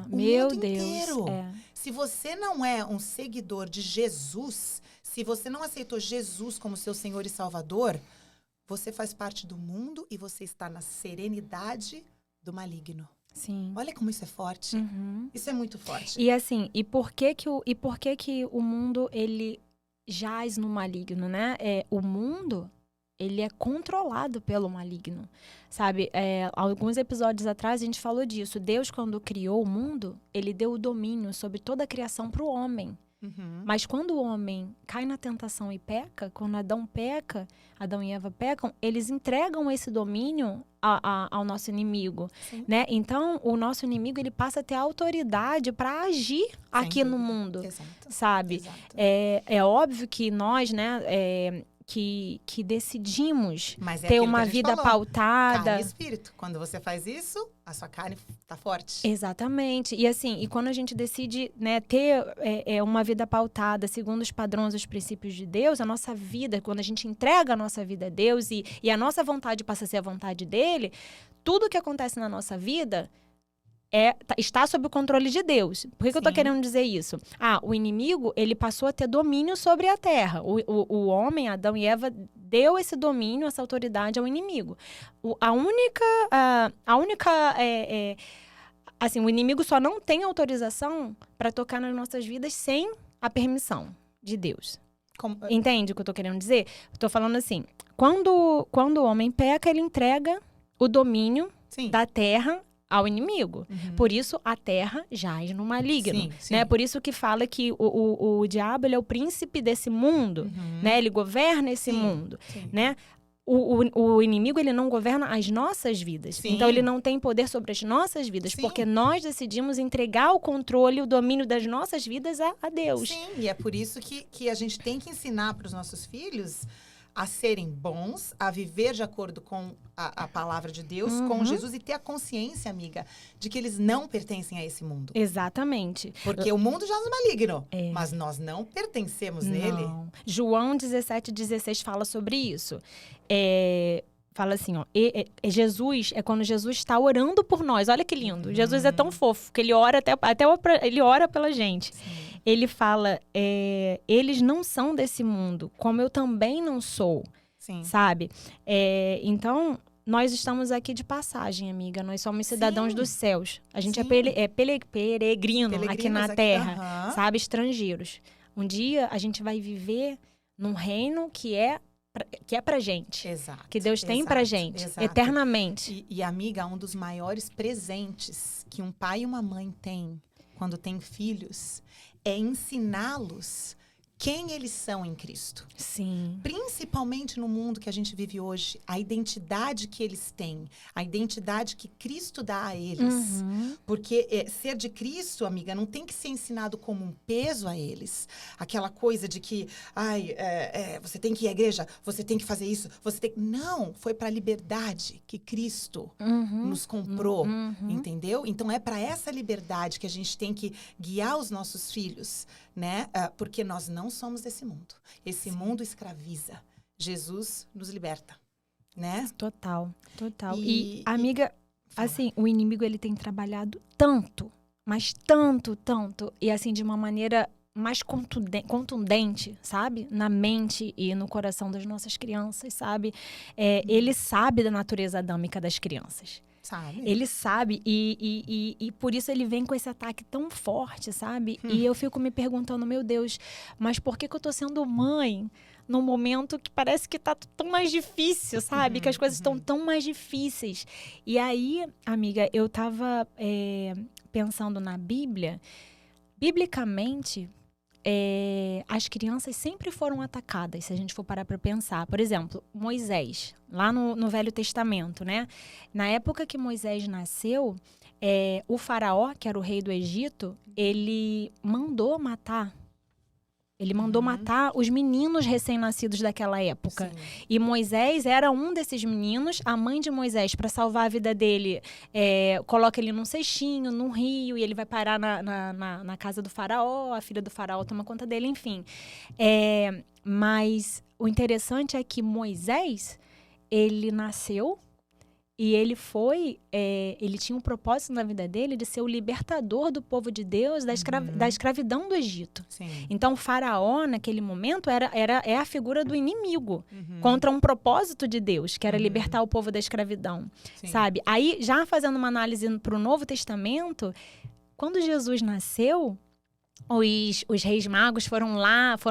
Speaker 2: Meu Deus.
Speaker 1: Inteiro. Se você não é um seguidor de Jesus, se você não aceitou Jesus como seu Senhor e Salvador, você faz parte do mundo e você está na serenidade do maligno.
Speaker 2: Sim.
Speaker 1: Olha como isso é forte. Isso é muito forte.
Speaker 2: E assim, e por que que o mundo, ele jaz no maligno, né? O mundo, ele é controlado pelo maligno, sabe? Alguns episódios atrás a gente falou disso. Deus, quando criou o mundo, ele deu o domínio sobre toda a criação para o homem. Mas quando o homem cai na tentação e peca, quando Adão e Eva pecam, eles entregam esse domínio ao nosso inimigo, né? Então, o nosso inimigo, ele passa a ter autoridade para agir aqui no mundo, sabe?
Speaker 1: Exato.
Speaker 2: É óbvio que nós, né, decidimos
Speaker 1: Mas é
Speaker 2: ter
Speaker 1: aquilo que
Speaker 2: uma
Speaker 1: a gente
Speaker 2: vida
Speaker 1: falou,
Speaker 2: pautada.
Speaker 1: carne e espírito. Quando você faz isso, a sua carne tá forte.
Speaker 2: Exatamente. E assim, e quando a gente decide, né, ter uma vida pautada segundo os padrões, os princípios de Deus, a nossa vida, quando a gente entrega a nossa vida a Deus e a nossa vontade passa a ser a vontade dele, tudo que acontece na nossa vida está sob o controle de Deus. Por que eu tô querendo dizer isso? O inimigo, ele passou a ter domínio sobre a terra. O homem, Adão e Eva, deu esse domínio, essa autoridade ao inimigo. Assim, o inimigo só não tem autorização para tocar nas nossas vidas sem a permissão de Deus. Entende o que eu tô querendo dizer? Eu tô falando assim, quando o homem peca, ele entrega o domínio da terra ao inimigo. Por isso, a terra jaz no maligno. Né? Por isso que fala que o diabo, ele é o príncipe desse mundo. Né? Ele governa esse mundo. Né? O inimigo, ele não governa as nossas vidas. Então, ele não tem poder sobre as nossas vidas. Porque nós decidimos entregar o controle, o domínio das nossas vidas a Deus.
Speaker 1: Sim, e é por isso que a gente tem que ensinar para os nossos filhos a serem bons, a viver de acordo com a palavra de Deus, com Jesus, e ter a consciência, amiga, de que eles não pertencem a esse mundo.
Speaker 2: Exatamente.
Speaker 1: Porque o mundo já nos maligno, mas nós não pertencemos nele.
Speaker 2: João 17:16 fala sobre isso. Fala assim, ó, Jesus, é quando Jesus está orando por nós. Olha que lindo. Jesus é tão fofo, que ele ora ele ora pela gente. Sim. Ele fala, eles não são desse mundo, como eu também não sou. Sim. Sabe? Então, nós estamos aqui de passagem, amiga. Nós somos cidadãos dos céus. A gente é peregrino aqui na terra, sabe? Estrangeiros. Um dia, a gente vai viver num reino que é pra gente. Exato. Que Deus tem pra gente, eternamente.
Speaker 1: E, amiga, um dos maiores presentes que um pai e uma mãe têm quando têm filhos é ensiná-los quem eles são em Cristo.
Speaker 2: Sim.
Speaker 1: Principalmente no mundo que a gente vive hoje, a identidade que eles têm, a identidade que Cristo dá a eles. Porque ser de Cristo, amiga, não tem que ser ensinado como um peso a eles. Aquela coisa de que, você tem que ir à igreja, você tem que fazer isso, Não, foi para a liberdade que Cristo nos comprou, entendeu? Então, é para essa liberdade que a gente tem que guiar os nossos filhos, né? Porque nós não somos desse mundo. Esse mundo escraviza. Jesus nos liberta, né?
Speaker 2: Total. E amiga, assim, o inimigo, ele tem trabalhado tanto, mas tanto, e assim, de uma maneira mais contundente, sabe? Na mente e no coração das nossas crianças, sabe? Ele sabe da natureza adâmica das crianças.
Speaker 1: Sabe.
Speaker 2: Ele sabe e por isso ele vem com esse ataque tão forte, sabe? E eu fico me perguntando, meu Deus, mas por que eu tô sendo mãe num momento que parece que tá tão mais difícil, sabe? Que as coisas estão tão mais difíceis. E aí, amiga, eu tava pensando na Bíblia. Biblicamente, as crianças sempre foram atacadas, se a gente for parar para pensar. Por exemplo, Moisés, lá no Velho Testamento, né? Na época que Moisés nasceu, o faraó, que era o rei do Egito, ele mandou matar os meninos recém-nascidos daquela época. Sim. E Moisés era um desses meninos. A mãe de Moisés, para salvar a vida dele, coloca ele num cestinho, num rio, e ele vai parar na casa do faraó. A filha do faraó toma conta dele, enfim. Mas o interessante é que Moisés, ele nasceu e ele ele tinha um propósito na vida dele de ser o libertador do povo de Deus da escravidão do Egito. Sim. Então, o faraó, naquele momento, é a figura do inimigo contra um propósito de Deus, que era libertar o povo da escravidão, sabe? Aí, já fazendo uma análise para o Novo Testamento, quando Jesus nasceu, os reis magos foram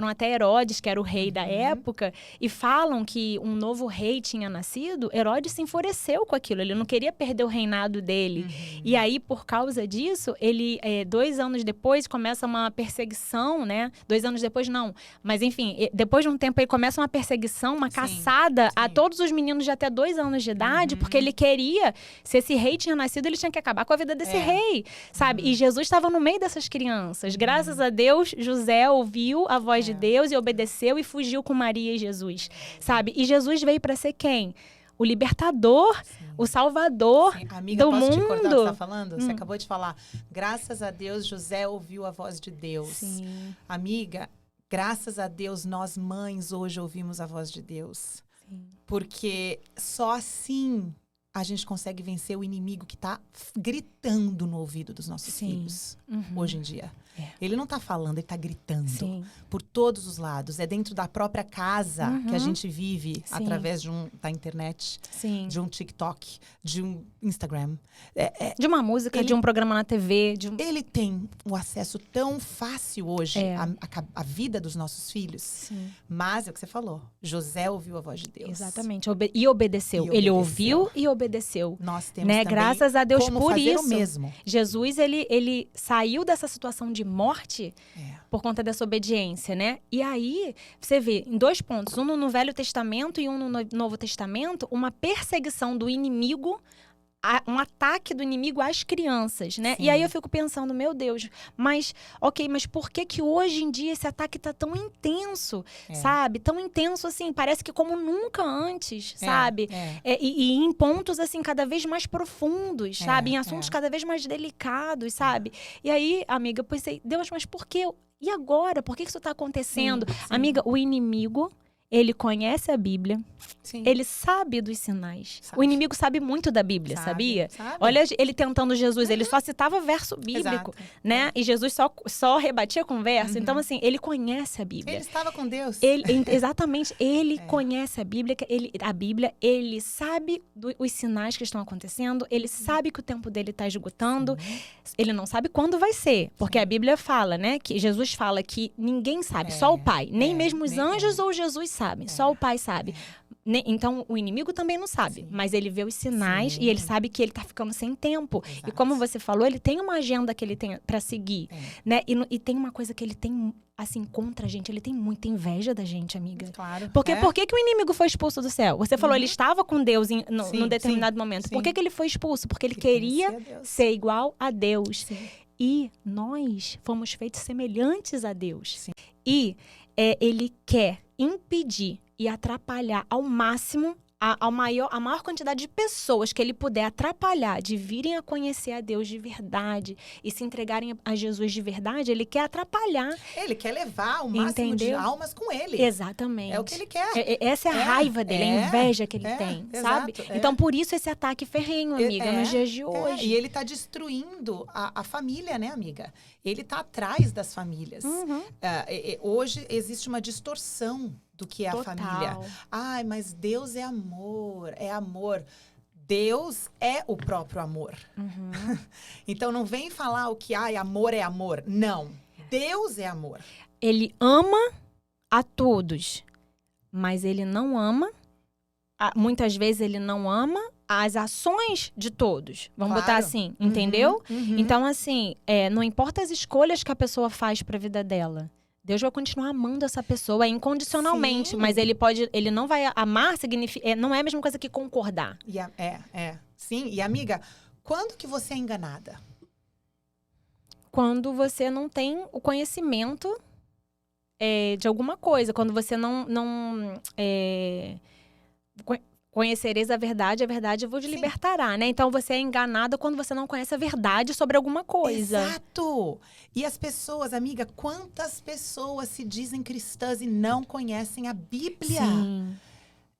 Speaker 2: até Herodes, que era o rei da época, e falam que um novo rei tinha nascido. Herodes se enfureceu com aquilo, ele não queria perder o reinado dele. E aí, por causa disso, ele, 2 anos depois, começa uma perseguição, né? 2 anos depois, não. Mas, enfim, depois de um tempo, ele começa uma perseguição, uma caçada a todos os meninos de até 2 anos de idade, porque ele queria, se esse rei tinha nascido, ele tinha que acabar com a vida desse rei, sabe? E Jesus estava no meio dessas crianças, graças graças a Deus, José ouviu a voz de Deus e obedeceu e fugiu com Maria e Jesus, sabe? E Jesus veio para ser quem? O libertador, o salvador
Speaker 1: Amiga,
Speaker 2: do
Speaker 1: posso
Speaker 2: mundo.
Speaker 1: te cortar o que você tá falando? Você acabou de falar, graças a Deus, José ouviu a voz de Deus.
Speaker 2: Sim.
Speaker 1: Amiga, graças a Deus, nós mães hoje ouvimos a voz de Deus.
Speaker 2: Sim.
Speaker 1: Porque só assim a gente consegue vencer o inimigo que tá gritando no ouvido dos nossos filhos hoje em dia. Ele não tá falando, ele tá gritando por todos os lados. É dentro da própria casa que a gente vive através da internet, de um TikTok, de um Instagram.
Speaker 2: De uma música, de um programa na TV.
Speaker 1: Ele tem um acesso tão fácil hoje à vida dos nossos filhos.
Speaker 2: Sim.
Speaker 1: Mas é o que você falou. José ouviu a voz de Deus.
Speaker 2: Exatamente. E obedeceu. Ele ouviu e obedeceu.
Speaker 1: Nós temos
Speaker 2: né?
Speaker 1: também
Speaker 2: Graças a Deus
Speaker 1: como
Speaker 2: por
Speaker 1: fazer
Speaker 2: isso.
Speaker 1: o mesmo.
Speaker 2: Jesus, ele saiu dessa situação de morte por conta dessa obediência, né? E aí, você vê, em 2 pontos, um no Velho Testamento e um no Novo Testamento, uma perseguição do inimigo, um ataque do inimigo às crianças, né?
Speaker 1: Sim.
Speaker 2: E aí eu fico pensando, meu Deus, mas por que hoje em dia esse ataque tá tão intenso, sabe? Tão intenso, assim, parece que como nunca antes, sabe? E em pontos, assim, cada vez mais profundos, sabe? Em assuntos cada vez mais delicados, sabe? E aí, amiga, eu pensei, Deus, mas por que? E agora? Por que isso tá acontecendo?
Speaker 1: Sim.
Speaker 2: Amiga, o inimigo, ele conhece a Bíblia.
Speaker 1: Sim.
Speaker 2: Ele sabe dos sinais.
Speaker 1: Sabe.
Speaker 2: O inimigo sabe muito da Bíblia, sabia?
Speaker 1: Sabe.
Speaker 2: Olha ele tentando Jesus, ele só citava verso bíblico, né? E Jesus só rebatia com verso. Então, assim, ele conhece a Bíblia.
Speaker 1: Ele estava com Deus.
Speaker 2: Exatamente, ele conhece a Bíblia, ele sabe os sinais que estão acontecendo, ele sabe que o tempo dele está esgotando, ele não sabe quando vai ser, porque a Bíblia fala, né, que Jesus fala que ninguém sabe, só o Pai, nem mesmo os anjos ou Jesus sabem, só o Pai sabe. Então, o inimigo também não sabe, mas ele vê os sinais e ele sabe que ele tá ficando sem tempo.
Speaker 1: Exato.
Speaker 2: E como você falou, ele tem uma agenda que ele tem para seguir, né? E tem uma coisa que ele tem, assim, contra a gente. Ele tem muita inveja da gente, amiga.
Speaker 1: Claro.
Speaker 2: Porque por que o inimigo foi expulso do céu? Você falou, ele estava com Deus num determinado momento.
Speaker 1: Sim.
Speaker 2: Por que ele foi expulso? Porque ele queria ser igual a Deus. Sim. E nós fomos feitos semelhantes a Deus.
Speaker 1: Sim.
Speaker 2: E ele quer impedir e atrapalhar ao máximo a maior quantidade de pessoas que ele puder atrapalhar de virem a conhecer a Deus de verdade e se entregarem a Jesus de verdade. Ele quer atrapalhar.
Speaker 1: Ele quer levar o máximo de almas com ele.
Speaker 2: Exatamente.
Speaker 1: É o que ele quer.
Speaker 2: Essa é a raiva dele, a inveja que ele tem, sabe?
Speaker 1: Exato,
Speaker 2: Então, por isso esse ataque ferrenho, amiga, nos dias de hoje.
Speaker 1: E ele tá destruindo a família, né, amiga? Ele tá atrás das famílias. Hoje existe uma distorção do que é a família. Ai, mas Deus é amor, é amor. Deus é o próprio amor. Então não vem falar o que, amor é amor. Não, Deus é amor.
Speaker 2: Ele ama a todos, mas ele não ama, muitas vezes ele não ama as ações de todos. Vamos botar assim, entendeu? Então, assim, não importa as escolhas que a pessoa faz para a vida dela. Deus vai continuar amando essa pessoa incondicionalmente, mas ele não vai amar, não é a mesma coisa que concordar.
Speaker 1: Sim, e amiga, quando que você é enganada?
Speaker 2: Quando você não tem o conhecimento de alguma coisa, quando você não conhecereis a verdade eu vos libertará, né? Então, você é enganada quando você não conhece a verdade sobre alguma coisa.
Speaker 1: Exato! E as pessoas, amiga, quantas pessoas se dizem cristãs e não conhecem a Bíblia?
Speaker 2: Sim.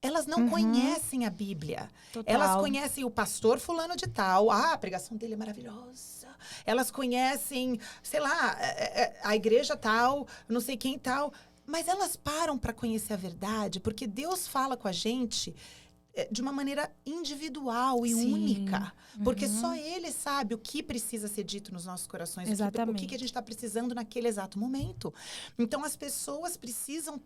Speaker 1: Elas não conhecem a Bíblia.
Speaker 2: Total.
Speaker 1: Elas conhecem o pastor fulano de tal. A pregação dele é maravilhosa. Elas conhecem, sei lá, a igreja tal, não sei quem tal. Mas elas param para conhecer a verdade, porque Deus fala com a gente de uma maneira individual e única. Porque só Ele sabe o que precisa ser dito nos nossos corações. O que a gente está precisando naquele exato momento. Então, as pessoas precisam,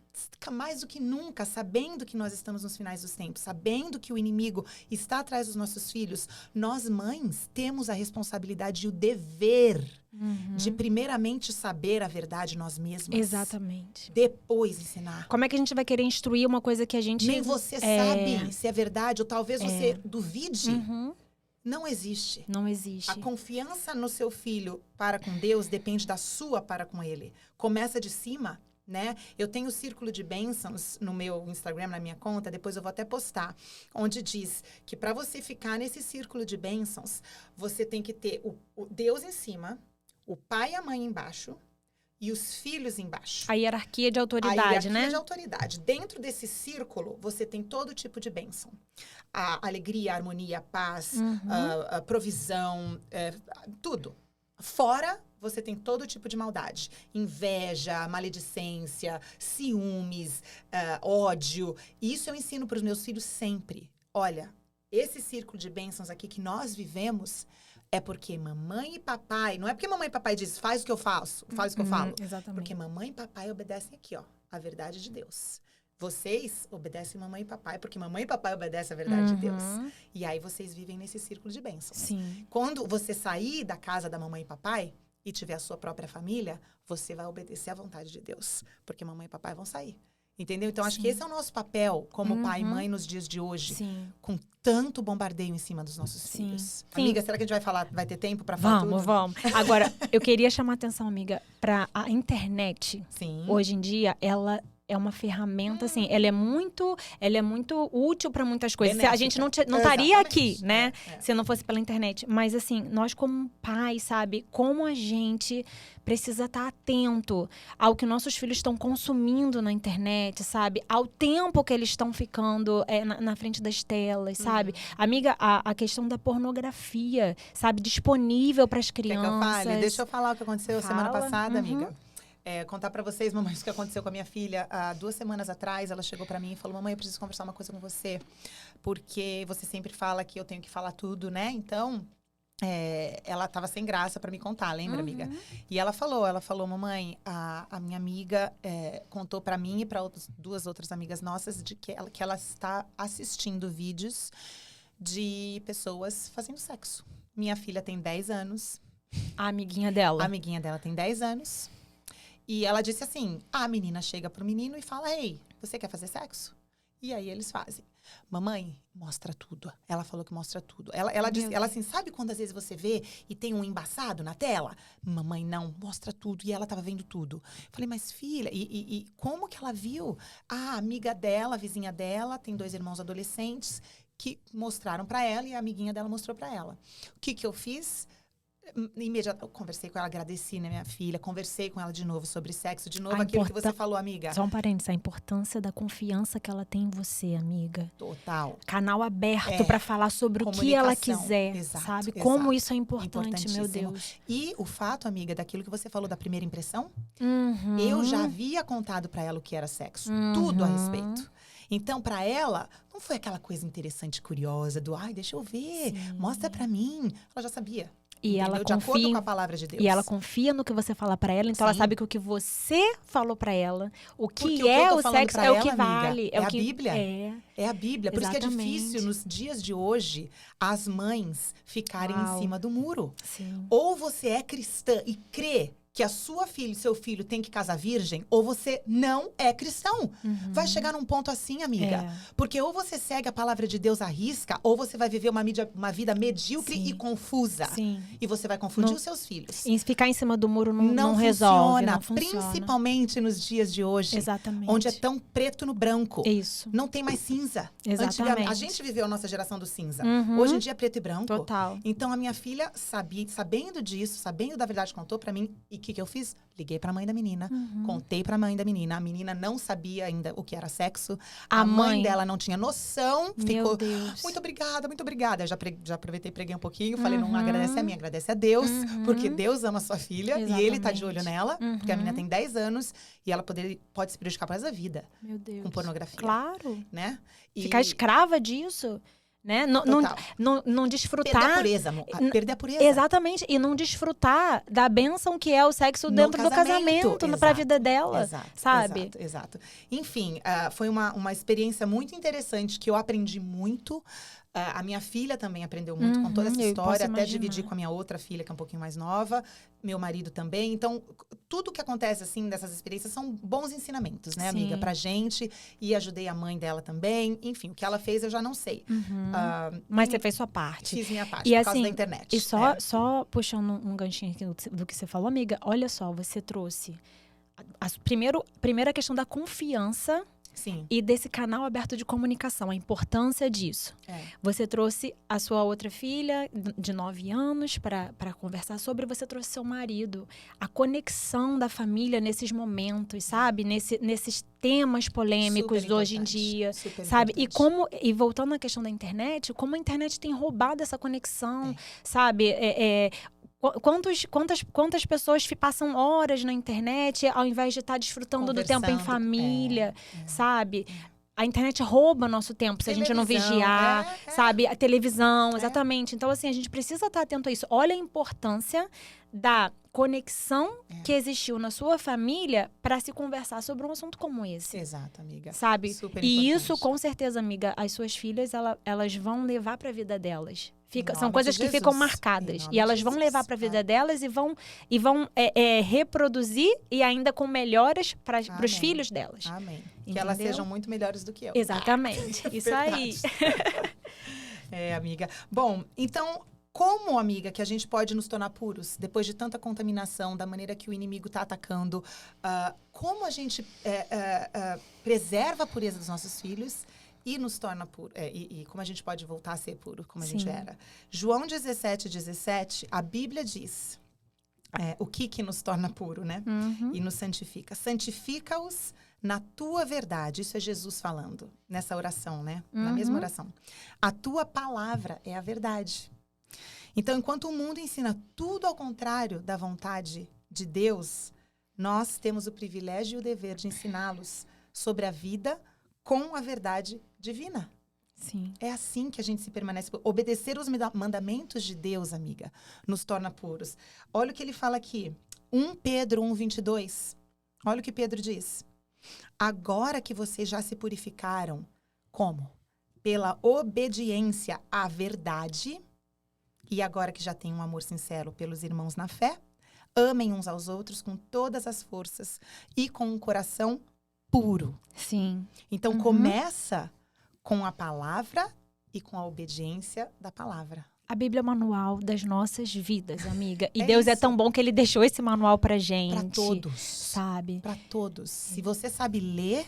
Speaker 1: mais do que nunca, sabendo que nós estamos nos finais dos tempos, sabendo que o inimigo está atrás dos nossos filhos, nós, mães, temos a responsabilidade e o dever de primeiramente saber a verdade nós mesmas.
Speaker 2: Exatamente.
Speaker 1: Depois ensinar.
Speaker 2: Como é que a gente vai querer instruir uma coisa que a gente...
Speaker 1: Nem você sabe se é verdade, ou talvez você duvide. Não existe.
Speaker 2: Não existe.
Speaker 1: A confiança no seu filho para com Deus depende da sua para com ele. Começa de cima, né? Eu tenho o círculo de bênçãos no meu Instagram, na minha conta, depois eu vou até postar, onde diz que para você ficar nesse círculo de bênçãos, você tem que ter o Deus em cima, o pai e a mãe embaixo e os filhos embaixo.
Speaker 2: A hierarquia de autoridade,
Speaker 1: a hierarquia
Speaker 2: né?
Speaker 1: de autoridade. Dentro desse círculo, você tem todo tipo de bênção. A alegria, a harmonia, a paz, a provisão, tudo. Fora, você tem todo tipo de maldade. Inveja, maledicência, ciúmes, ódio. Isso eu ensino para os meus filhos sempre. Olha, esse círculo de bênçãos aqui que nós vivemos é porque mamãe e papai... Não é porque mamãe e papai dizem, faz o que eu faço, faz o que eu falo.
Speaker 2: Exatamente.
Speaker 1: Porque mamãe e papai obedecem aqui, ó, a verdade de Deus. Vocês obedecem mamãe e papai, porque mamãe e papai obedecem a verdade de Deus. E aí vocês vivem nesse círculo de bênçãos.
Speaker 2: Sim.
Speaker 1: Quando você sair da casa da mamãe e papai e tiver a sua própria família, você vai obedecer à vontade de Deus. Porque mamãe e papai vão sair. Entendeu? Então, acho que esse é o nosso papel como pai e mãe nos dias de hoje.
Speaker 2: Sim.
Speaker 1: Com tanto bombardeio em cima dos nossos filhos.
Speaker 2: Sim.
Speaker 1: Amiga, será que a gente vai ter tempo para falar tudo?
Speaker 2: Vamos. Agora, eu queria chamar a atenção, amiga, para a internet.
Speaker 1: Sim.
Speaker 2: Hoje em dia, ela é uma ferramenta, assim, ela é muito útil para muitas coisas.
Speaker 1: Benéfica.
Speaker 2: A gente não estaria aqui,
Speaker 1: Exatamente.
Speaker 2: né? Se não fosse pela internet. Mas, assim, nós como pais, sabe? Como a gente precisa estar atento ao que nossos filhos estão consumindo na internet, sabe? Ao tempo que eles estão ficando na frente das telas, sabe? Amiga, a questão da pornografia, sabe? Disponível para as crianças.
Speaker 1: Quer que eu fale? Deixa eu falar o que aconteceu semana
Speaker 2: Fala.
Speaker 1: passada, amiga. Contar pra vocês, mamãe, o que aconteceu com a minha filha. Há 2 semanas atrás, ela chegou pra mim e falou, mamãe, eu preciso conversar uma coisa com você. Porque você sempre fala que eu tenho que falar tudo, né? Então, ela tava sem graça pra me contar, lembra, amiga? E ela falou, mamãe, a minha amiga contou pra mim e pra 2 outras amigas nossas de que ela está assistindo vídeos de pessoas fazendo sexo. Minha filha tem 10 anos.
Speaker 2: A amiguinha dela.
Speaker 1: A amiguinha dela tem 10 anos. E ela disse assim, a menina chega pro menino e fala, ei, você quer fazer sexo? E aí eles fazem. Mamãe, mostra tudo. Ela falou que mostra tudo. Ela disse, ela assim, sabe quando às vezes você vê e tem um embaçado na tela? Mamãe, não, mostra tudo. E ela tava vendo tudo. Falei, mas filha, e como que ela viu? A amiga dela, a vizinha dela, tem 2 irmãos adolescentes que mostraram pra ela e a amiguinha dela mostrou pra ela. O que eu fiz? Imediatamente, eu conversei com ela, agradeci, né, minha filha, conversei com ela de novo sobre sexo, de novo aquilo que você falou, amiga.
Speaker 2: Só um parênteses, a importância da confiança que ela tem em você, amiga.
Speaker 1: Total.
Speaker 2: Canal aberto pra falar sobre o que ela quiser, sabe? Como isso é importante, meu Deus.
Speaker 1: E o fato, amiga, daquilo que você falou da primeira impressão, eu já havia contado pra ela o que era sexo, tudo a respeito. Então, pra ela, não foi aquela coisa interessante, curiosa, do, ai, deixa eu ver, mostra pra mim. Ela já sabia.
Speaker 2: E ela
Speaker 1: de acordo com a palavra de Deus.
Speaker 2: E ela confia no que você fala pra ela, então ela sabe que o que você falou pra ela, o que o sexo é o que vale.
Speaker 1: É a Bíblia. É a Bíblia. Por
Speaker 2: Exatamente.
Speaker 1: isso que é difícil, nos dias de hoje, as mães ficarem em cima do muro.
Speaker 2: Sim.
Speaker 1: Ou você é cristã e crê que a sua filha e seu filho tem que casar virgem, ou você não é cristão. Vai chegar num ponto assim, amiga. Porque ou você segue a palavra de Deus à risca, ou você vai viver uma vida medíocre e confusa.
Speaker 2: Sim.
Speaker 1: E você vai confundir os seus filhos.
Speaker 2: E ficar em cima do muro não resolve, não funciona.
Speaker 1: Principalmente nos dias de hoje.
Speaker 2: Exatamente.
Speaker 1: Onde é tão preto no branco.
Speaker 2: Isso.
Speaker 1: Não tem mais cinza.
Speaker 2: Exatamente.
Speaker 1: A gente viveu a nossa geração do cinza. Hoje em dia é preto e branco.
Speaker 2: Total.
Speaker 1: Então, a minha filha, sabendo disso, sabendo da verdade, contou pra mim. E o que eu fiz? Liguei pra mãe da menina. Contei pra mãe da menina. A menina não sabia ainda o que era sexo. A mãe dela não tinha noção. Ficou,
Speaker 2: Deus.
Speaker 1: muito obrigada, muito obrigada. Eu já aproveitei e preguei um pouquinho. Falei, não agradece a mim, agradece a Deus. Porque Deus ama a sua filha.
Speaker 2: Exatamente.
Speaker 1: E Ele tá de olho nela. Porque a menina tem 10 anos. E ela pode se prejudicar para essa vida.
Speaker 2: Meu Deus.
Speaker 1: Com pornografia.
Speaker 2: Claro.
Speaker 1: Né?
Speaker 2: Ficar escrava disso. Né? Não desfrutar.
Speaker 1: Perder a pureza, amor. Perder a pureza.
Speaker 2: Exatamente. E não desfrutar da bênção que é o sexo dentro do casamento, pra vida dela.
Speaker 1: Exato,
Speaker 2: sabe?
Speaker 1: Exato. Enfim, foi uma experiência muito interessante que eu aprendi muito. A minha filha também aprendeu muito com toda essa história, até
Speaker 2: imaginar.
Speaker 1: dividir com a minha outra filha, que é um pouquinho mais nova, meu marido também. Então, tudo que acontece, assim, dessas experiências são bons ensinamentos, né, amiga?
Speaker 2: Sim.
Speaker 1: Pra gente. E ajudei a mãe dela também. Enfim, o que ela fez eu já não sei.
Speaker 2: Mas você fez sua parte.
Speaker 1: Fiz minha parte,
Speaker 2: E
Speaker 1: por causa
Speaker 2: assim,
Speaker 1: da internet.
Speaker 2: E só puxando um ganchinho aqui do que você falou, amiga, olha só, você trouxe primeira questão da confiança
Speaker 1: Sim.
Speaker 2: e desse canal aberto de comunicação, a importância disso. Você trouxe a sua outra filha, de 9 anos, para conversar sobre, você trouxe seu marido. A conexão da família nesses momentos, sabe? Nesses temas polêmicos
Speaker 1: Super
Speaker 2: hoje em
Speaker 1: importante,
Speaker 2: dia,
Speaker 1: super
Speaker 2: sabe?
Speaker 1: importante.
Speaker 2: E voltando à questão da internet, como a internet tem roubado essa conexão, sabe? Quantas pessoas passam horas na internet ao invés de estar desfrutando do tempo em família, sabe? A internet rouba nosso tempo se a gente não vigiar, sabe? A televisão, exatamente. Então, assim, a gente precisa estar atento a isso. Olha a importância da conexão que existiu na sua família para se conversar sobre um assunto como esse.
Speaker 1: Exato, amiga.
Speaker 2: Sabe?
Speaker 1: Super
Speaker 2: E
Speaker 1: importante.
Speaker 2: isso, com certeza, amiga, as suas filhas, elas vão levar para a vida delas. São
Speaker 1: Em
Speaker 2: coisas
Speaker 1: nome
Speaker 2: que
Speaker 1: de
Speaker 2: ficam
Speaker 1: Jesus.
Speaker 2: marcadas.
Speaker 1: Em nome
Speaker 2: E elas
Speaker 1: de
Speaker 2: vão
Speaker 1: Jesus.
Speaker 2: levar para a vida delas e vão reproduzir e ainda com melhoras para os
Speaker 1: Amém.
Speaker 2: filhos delas.
Speaker 1: Amém. Que
Speaker 2: Entendeu?
Speaker 1: elas sejam muito melhores do que eu.
Speaker 2: Exatamente. Isso aí.
Speaker 1: Amiga. Bom, então, como, amiga, que a gente pode nos tornar puros depois de tanta contaminação, da maneira que o inimigo está atacando? Como a gente preserva a pureza dos nossos filhos e nos torna puro? E como a gente pode voltar a ser puro, como a gente era? João 17, a Bíblia diz o que nos torna puro, né? E nos santifica. Santifica-os na tua verdade. Isso é Jesus falando nessa oração, né? Na mesma oração. A tua palavra é a verdade. Então, enquanto o mundo ensina tudo ao contrário da vontade de Deus, nós temos o privilégio e o dever de ensiná-los sobre a vida com a verdade divina.
Speaker 2: Sim.
Speaker 1: É assim que a gente se permanece. Obedecer os mandamentos de Deus, amiga, nos torna puros. Olha o que ele fala aqui. 1 Pedro 1:22. Olha o que Pedro diz. Agora que vocês já se purificaram, como? Pela obediência à verdade, e agora que já têm um amor sincero pelos irmãos na fé, amem uns aos outros com todas as forças e com um coração puro.
Speaker 2: Sim.
Speaker 1: Então, começa com a palavra e com a obediência da palavra.
Speaker 2: A Bíblia é o manual das nossas vidas, amiga. E
Speaker 1: É
Speaker 2: Deus é
Speaker 1: isso.
Speaker 2: tão bom que Ele deixou esse manual pra gente.
Speaker 1: Para todos.
Speaker 2: Sabe?
Speaker 1: Para todos. Se você sabe ler,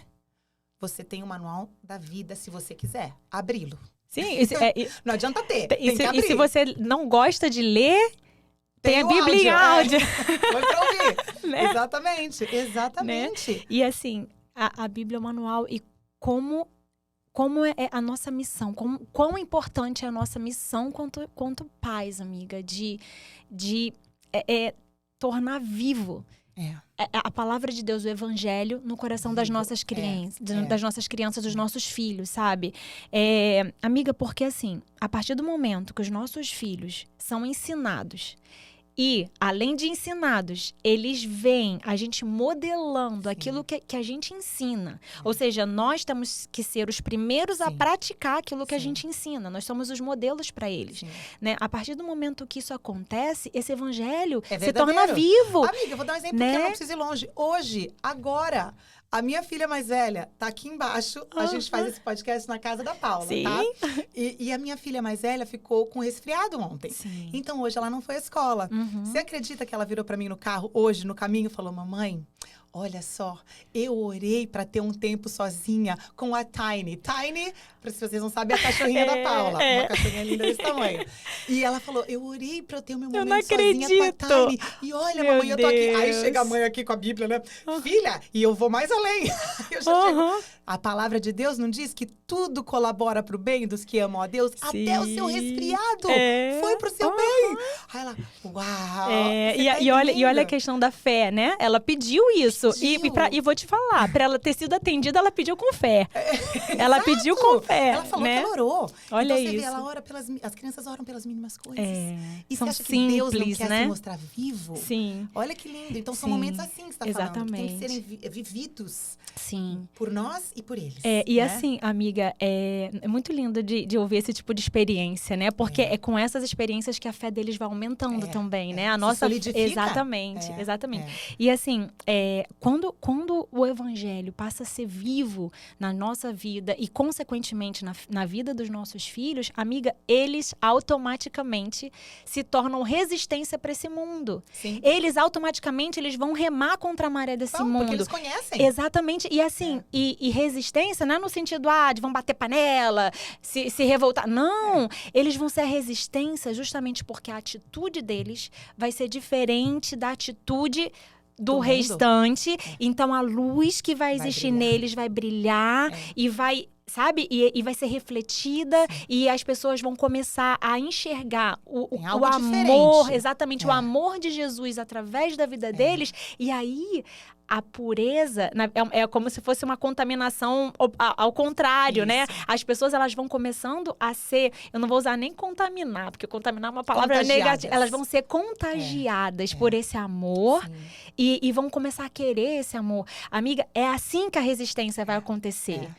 Speaker 1: você tem o manual da vida, se você quiser abri-lo.
Speaker 2: Sim.
Speaker 1: Não adianta ter, tem que abrir.
Speaker 2: E se você não gosta de ler, tem a
Speaker 1: o
Speaker 2: Bíblia em áudio.
Speaker 1: Foi pra ouvir.
Speaker 2: Né?
Speaker 1: Exatamente.
Speaker 2: Né? E assim, a Bíblia é o manual e como é a nossa missão, quão importante é a nossa missão quanto pais, amiga, de tornar vivo a palavra de Deus, o evangelho, no coração das nossas crianças, das nossas crianças, dos nossos filhos, sabe? Amiga, porque assim, a partir do momento que os nossos filhos são ensinados e, além de ensinados, eles veem a gente modelando aquilo que a gente ensina. Ou seja, nós temos que ser os primeiros a praticar aquilo que a gente ensina. Nós somos os modelos para eles. Né? A partir do momento que isso acontece, esse evangelho se torna vivo.
Speaker 1: Amiga, eu vou dar um exemplo, porque eu não preciso ir longe. Hoje, agora, a minha filha mais velha tá aqui embaixo. A gente faz esse podcast na casa da Paula, tá? E a minha filha mais velha ficou com resfriado ontem.
Speaker 2: Sim.
Speaker 1: Então, hoje ela não foi à escola. Você acredita que ela virou pra mim no carro hoje, no caminho, e falou: mamãe, olha só, eu orei pra ter um tempo sozinha com a Tiny. Tiny, se vocês não sabem, é a cachorrinha da Paula. Uma cachorrinha linda desse tamanho. E ela falou: eu orei pra eu ter o meu momento sozinha com a Tiny. E olha, mamãe, eu tô aqui. Aí chega a mãe aqui com a Bíblia, né? Filha, e eu vou mais além. Eu já chego. A palavra de Deus não diz que tudo colabora pro bem dos que amam a Deus? Até o seu resfriado foi pro seu bem. Aí ela, uau!
Speaker 2: E olha a questão da fé, né? Ela pediu isso. Isso. E vou te falar, para ela ter sido atendida, ela pediu com fé. Ela pediu com fé.
Speaker 1: Ela falou
Speaker 2: né?
Speaker 1: que ela orou.
Speaker 2: Olha
Speaker 1: então,
Speaker 2: isso.
Speaker 1: Você vê, ela ora as crianças oram pelas mínimas coisas. E
Speaker 2: são
Speaker 1: você acha
Speaker 2: simples,
Speaker 1: que Deus não quer
Speaker 2: né?
Speaker 1: se mostrar vivo?
Speaker 2: Sim.
Speaker 1: Olha que lindo. Então, são
Speaker 2: Sim.
Speaker 1: momentos assim que você está falando. Que tem que serem vividos.
Speaker 2: Sim.
Speaker 1: Por nós e por eles.
Speaker 2: E assim, amiga, é muito lindo de ouvir esse tipo de experiência, né? Porque é com essas experiências que a fé deles vai aumentando também, né? A nossa
Speaker 1: solidifica.
Speaker 2: Exatamente. E assim, quando o evangelho passa a ser vivo na nossa vida e, consequentemente, na vida dos nossos filhos, amiga, eles automaticamente se tornam resistência para esse mundo.
Speaker 1: Sim.
Speaker 2: Eles automaticamente vão remar contra a maré desse mundo.
Speaker 1: Porque eles conhecem.
Speaker 2: Exatamente. E assim, e resistência não é no sentido, de vão bater panela, se revoltar. Não! Eles vão ser a resistência justamente porque a atitude deles vai ser diferente da atitude do restante. Então, a luz que vai existir neles vai brilhar e vai... Sabe? E vai ser refletida. Sim. E as pessoas vão começar a enxergar o amor, exatamente, o amor de Jesus através da vida deles. E aí, a pureza é como se fosse uma contaminação ao contrário, né? As pessoas, elas vão começando a ser, eu não vou usar nem contaminar, porque contaminar é uma palavra negativa. Elas vão ser contagiadas por esse amor e vão começar a querer esse amor. Amiga, é assim que a resistência vai acontecer.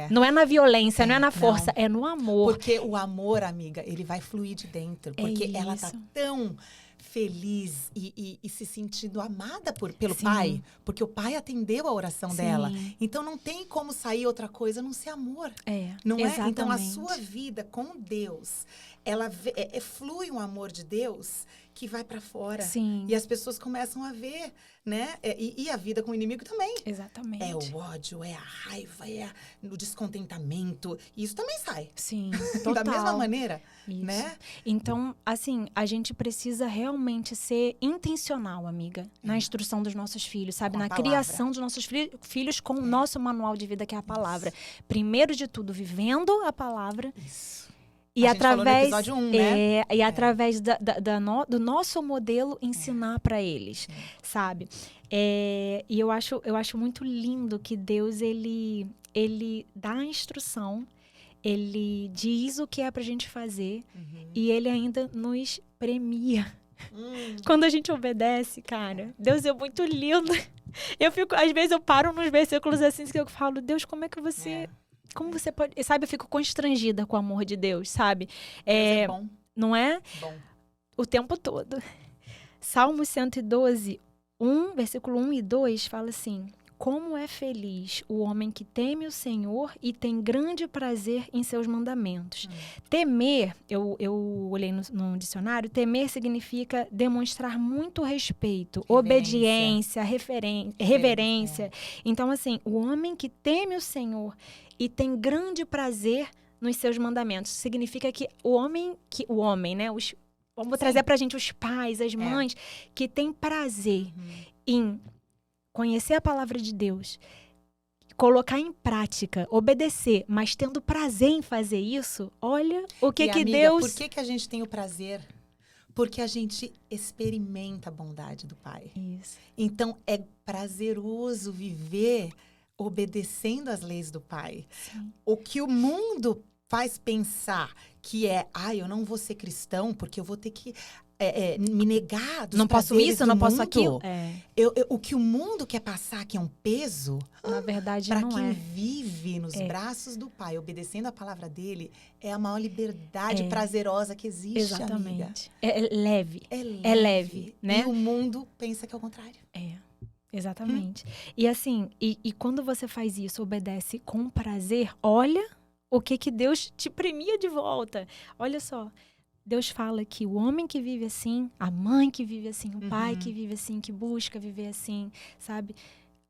Speaker 2: Não é na violência, não é na força, é no amor.
Speaker 1: Porque o amor, amiga, ele vai fluir de dentro. Porque ela tá tão feliz e se sentindo amada pelo pai. Porque o pai atendeu a oração dela. Então, não tem como sair outra coisa a não ser amor. Não é? Então, a sua vida com Deus, ela flui um amor de Deus que vai para fora.
Speaker 2: Sim.
Speaker 1: E as pessoas começam a ver, né? E a vida com o inimigo também.
Speaker 2: Exatamente.
Speaker 1: É o ódio, é a raiva, é o descontentamento. E isso também sai.
Speaker 2: Sim, total.
Speaker 1: Da mesma maneira,
Speaker 2: isso.
Speaker 1: Né?
Speaker 2: Então, assim, a gente precisa realmente ser intencional, amiga, na instrução dos nossos filhos, sabe? Na criação dos nossos filhos com o nosso manual de vida, que é a palavra. Primeiro de tudo, vivendo a palavra.
Speaker 1: Isso.
Speaker 2: E através,
Speaker 1: no episódio 1, né?
Speaker 2: Através do nosso modelo, ensinar para eles, sabe? E eu acho muito lindo que Deus, ele dá a instrução, ele diz o que é pra gente fazer e ele ainda nos premia. Quando a gente obedece, cara, Deus é muito lindo. Às vezes eu paro nos versículos assim que eu falo, Deus, como é que você... Como você pode... Sabe, eu fico constrangida com o amor de Deus, sabe?
Speaker 1: É bom.
Speaker 2: Não é?
Speaker 1: Bom.
Speaker 2: O tempo todo. Salmo 112, versículo 1 e 2 fala assim: como é feliz o homem que teme o Senhor e tem grande prazer em seus mandamentos. Temer, eu olhei no dicionário, temer significa demonstrar muito respeito, obediência, reverência. Então, assim, o homem que teme o Senhor e tem grande prazer nos seus mandamentos. Significa que o homem, né? Vamos trazer pra gente os pais, as mães, que tem prazer em conhecer a palavra de Deus, colocar em prática, obedecer, mas tendo prazer em fazer isso, olha o que
Speaker 1: amiga,
Speaker 2: Deus...
Speaker 1: Por que a gente tem o prazer? Porque a gente experimenta a bondade do Pai.
Speaker 2: Isso.
Speaker 1: Então, é prazeroso viver obedecendo às leis do Pai.
Speaker 2: Sim.
Speaker 1: O que o mundo faz pensar que eu não vou ser cristão porque eu vou ter que me negar dos
Speaker 2: não posso isso, não posso aquilo.
Speaker 1: O que o mundo quer passar, que é um peso,
Speaker 2: na verdade
Speaker 1: para
Speaker 2: não
Speaker 1: quem vive nos braços do Pai, obedecendo a palavra dele, é a maior liberdade prazerosa que existe.
Speaker 2: Exatamente.
Speaker 1: Amiga.
Speaker 2: É leve. É leve, né?
Speaker 1: E o mundo pensa que é o contrário.
Speaker 2: Exatamente. E assim, e quando você faz isso, obedece com prazer, olha o que Deus te premia de volta. Olha só, Deus fala que o homem que vive assim, a mãe que vive assim, o pai que vive assim, que busca viver assim, sabe?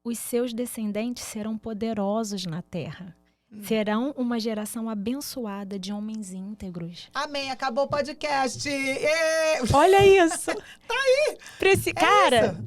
Speaker 2: Os seus descendentes serão poderosos na terra. Serão uma geração abençoada de homens íntegros.
Speaker 1: Amém, acabou o podcast.
Speaker 2: Olha isso.
Speaker 1: Tá aí.
Speaker 2: Cara,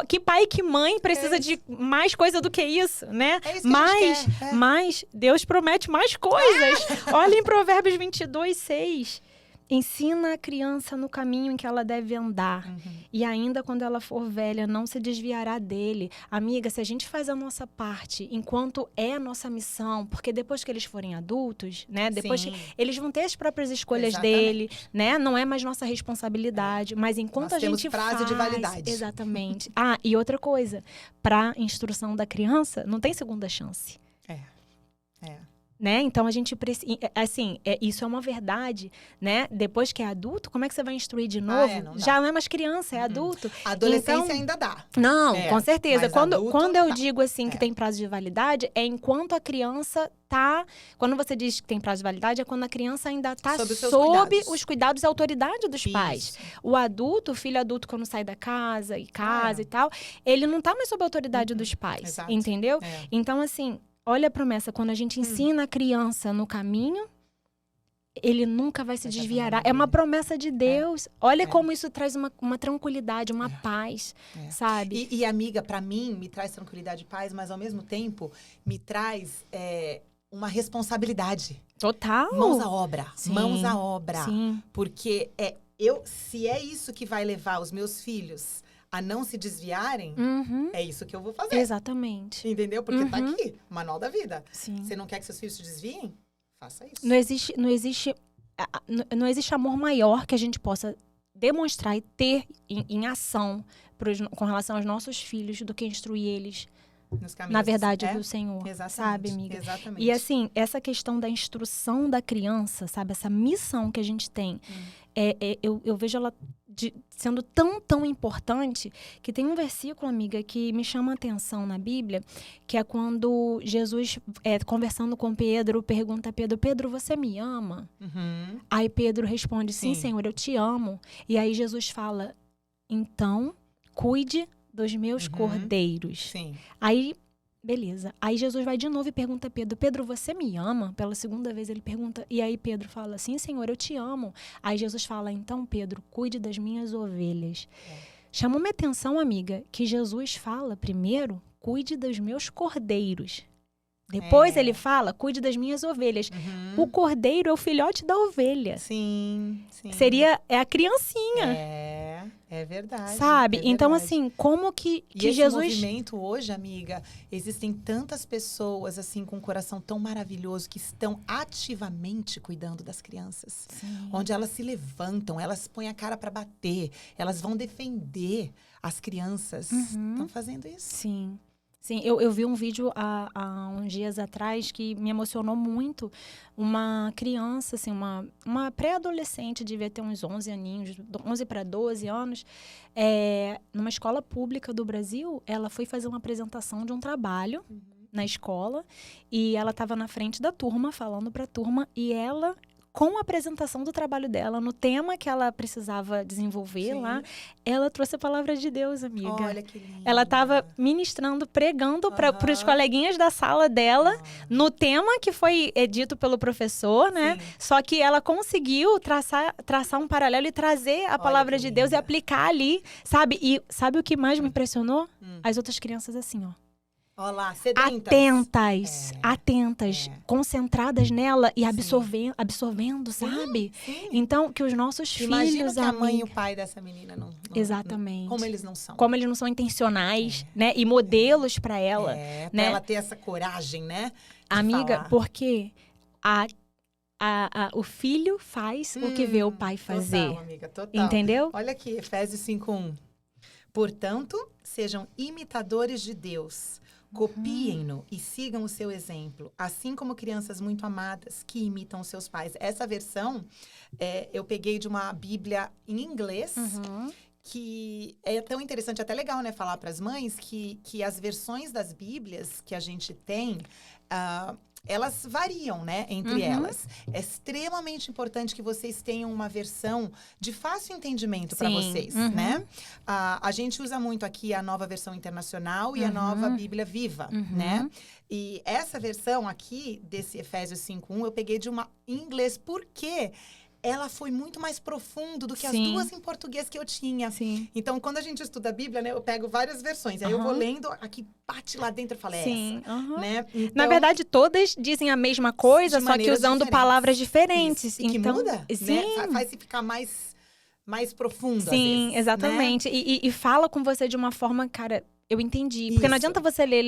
Speaker 2: que pai e que mãe precisa de mais coisa do que isso, né?
Speaker 1: É isso que
Speaker 2: mas Deus promete mais coisas. Olha em Provérbios 22:6. ensina a criança no caminho em que ela deve andar. E ainda quando ela for velha, não se desviará dele. Amiga, se a gente faz a nossa parte enquanto é a nossa missão, porque depois que eles forem adultos, né? Depois eles vão ter as próprias escolhas dele, né? Não é mais nossa responsabilidade. Mas enquanto
Speaker 1: Nós
Speaker 2: a gente
Speaker 1: temos prazo de validade.
Speaker 2: Exatamente. E outra coisa, para instrução da criança, não tem segunda chance. Né? Então, a gente precisa... Assim, isso é uma verdade, né? Depois que é adulto, como é que você vai instruir de novo? Já não é mais criança, é adulto.
Speaker 1: A adolescência ainda dá.
Speaker 2: Não, com certeza. Quando eu
Speaker 1: tá.
Speaker 2: digo assim que tem prazo de validade, é enquanto a criança tá... Quando você diz que tem prazo de validade, é quando a criança ainda tá sob os cuidados e autoridade dos pais. O adulto, o filho adulto, quando sai da casa e tal, ele não tá mais sob a autoridade dos pais, entendeu? Então, assim... Olha a promessa, quando a gente ensina a criança no caminho, ele nunca vai se desviar. É uma promessa de Deus. Olha como isso traz uma tranquilidade, uma paz, sabe?
Speaker 1: E amiga, pra mim, me traz tranquilidade e paz, mas ao mesmo tempo, me traz uma responsabilidade.
Speaker 2: Total.
Speaker 1: Mãos à obra.
Speaker 2: Sim.
Speaker 1: Mãos à obra.
Speaker 2: Sim.
Speaker 1: Porque se é isso que vai levar os meus filhos a não se desviarem, é isso que eu vou fazer.
Speaker 2: Exatamente.
Speaker 1: Entendeu? Porque tá aqui, manual da vida.
Speaker 2: Sim.
Speaker 1: Você não quer que seus filhos se desviem? Faça isso.
Speaker 2: Não existe amor maior que a gente possa demonstrar e ter em ação com relação aos nossos filhos do que instruir eles
Speaker 1: nos caminhos,
Speaker 2: na verdade do Senhor.
Speaker 1: Exatamente,
Speaker 2: sabe, amiga?
Speaker 1: Exatamente.
Speaker 2: E assim, essa questão da instrução da criança, sabe? Essa missão que a gente tem, eu vejo ela sendo tão importante, que tem um versículo, amiga, que me chama a atenção na Bíblia, que é quando Jesus, conversando com Pedro, pergunta a Pedro, Pedro, você me ama? Aí Pedro responde, sim, Senhor, eu te amo. E aí Jesus fala, então, cuide dos meus cordeiros.
Speaker 1: Sim.
Speaker 2: Aí, beleza. Aí Jesus vai de novo e pergunta a Pedro, Pedro, você me ama? Pela segunda vez ele pergunta, e aí Pedro fala, sim, Senhor, eu te amo. Aí Jesus fala, então, Pedro, cuide das minhas ovelhas. Chamou minha atenção, amiga, que Jesus fala primeiro, cuide dos meus cordeiros. Depois ele fala, cuide das minhas ovelhas. O cordeiro é o filhote da ovelha.
Speaker 1: Sim.
Speaker 2: É a criancinha.
Speaker 1: É verdade.
Speaker 2: Sabe?
Speaker 1: É
Speaker 2: então,
Speaker 1: verdade.
Speaker 2: assim, como que
Speaker 1: esse
Speaker 2: Jesus...
Speaker 1: movimento hoje, amiga, existem tantas pessoas, assim, com um coração tão maravilhoso, que estão ativamente cuidando das crianças.
Speaker 2: Sim.
Speaker 1: Onde elas se levantam, elas põem a cara para bater, elas vão defender as crianças. Estão fazendo isso.
Speaker 2: Sim. Sim, eu vi um vídeo há uns dias atrás que me emocionou muito. Uma criança, assim, uma pré-adolescente, devia ter uns 11 aninhos, 11 para 12 anos, numa escola pública do Brasil, ela foi fazer uma apresentação de um trabalho na escola e ela estava na frente da turma, falando para a turma, e ela... com a apresentação do trabalho dela, no tema que ela precisava desenvolver lá, ela trouxe a palavra de Deus, amiga.
Speaker 1: Olha que lindo.
Speaker 2: Ela estava ministrando, pregando para os coleguinhas da sala dela, no tema que foi dito pelo professor, né?
Speaker 1: Sim.
Speaker 2: Só que ela conseguiu traçar um paralelo e trazer a palavra de Deus e aplicar ali, sabe? E sabe o que mais me impressionou? As outras crianças assim, ó.
Speaker 1: Olha lá, sedentas.
Speaker 2: Atentas, concentradas nela e absorvendo, sabe?
Speaker 1: Sim.
Speaker 2: Então, que os nossos
Speaker 1: Imagina
Speaker 2: filhos...
Speaker 1: que a mãe e o pai dessa menina não...
Speaker 2: Exatamente.
Speaker 1: Como eles não são.
Speaker 2: Como eles não são intencionais, né? E modelos para ela.
Speaker 1: Pra
Speaker 2: né?
Speaker 1: ela ter essa coragem, né?
Speaker 2: Amiga,
Speaker 1: falar.
Speaker 2: porque o filho faz o que vê o pai fazer.
Speaker 1: Total, amiga, total.
Speaker 2: Entendeu?
Speaker 1: Olha aqui, Efésios 5:1. Portanto, sejam imitadores de Deus. Copiem-no e sigam o seu exemplo, assim como crianças muito amadas que imitam seus pais. Essa versão eu peguei de uma Bíblia em inglês, que é tão interessante, até legal, né, falar para as mães que as versões das Bíblias que a gente tem, elas variam, né, entre elas. É extremamente importante que vocês tenham uma versão de fácil entendimento para vocês, né? A gente usa muito aqui a Nova Versão Internacional e a Nova Bíblia Viva, né? E essa versão aqui, desse Efésios 5:1, eu peguei de uma em inglês, porque ela foi muito mais profundo do que as
Speaker 2: Sim.
Speaker 1: 2 em português que eu tinha.
Speaker 2: Sim.
Speaker 1: Então, quando a gente estuda a Bíblia, né, eu pego várias versões. Aí eu vou
Speaker 2: Aham.
Speaker 1: lendo, aqui bate lá dentro e falo, é
Speaker 2: Sim.
Speaker 1: essa.
Speaker 2: Aham.
Speaker 1: Né?
Speaker 2: Na
Speaker 1: Então,
Speaker 2: verdade, todas dizem a mesma coisa,
Speaker 1: de
Speaker 2: só que
Speaker 1: maneiras
Speaker 2: usando
Speaker 1: diferentes.
Speaker 2: palavras diferentes.
Speaker 1: Isso. E que
Speaker 2: então,
Speaker 1: muda,
Speaker 2: sim.
Speaker 1: né? Faz ficar mais profundo, às
Speaker 2: Sim,
Speaker 1: vezes,
Speaker 2: exatamente.
Speaker 1: né?
Speaker 2: E fala com você de uma forma, cara, eu entendi. Porque não
Speaker 1: Isso.
Speaker 2: adianta você ler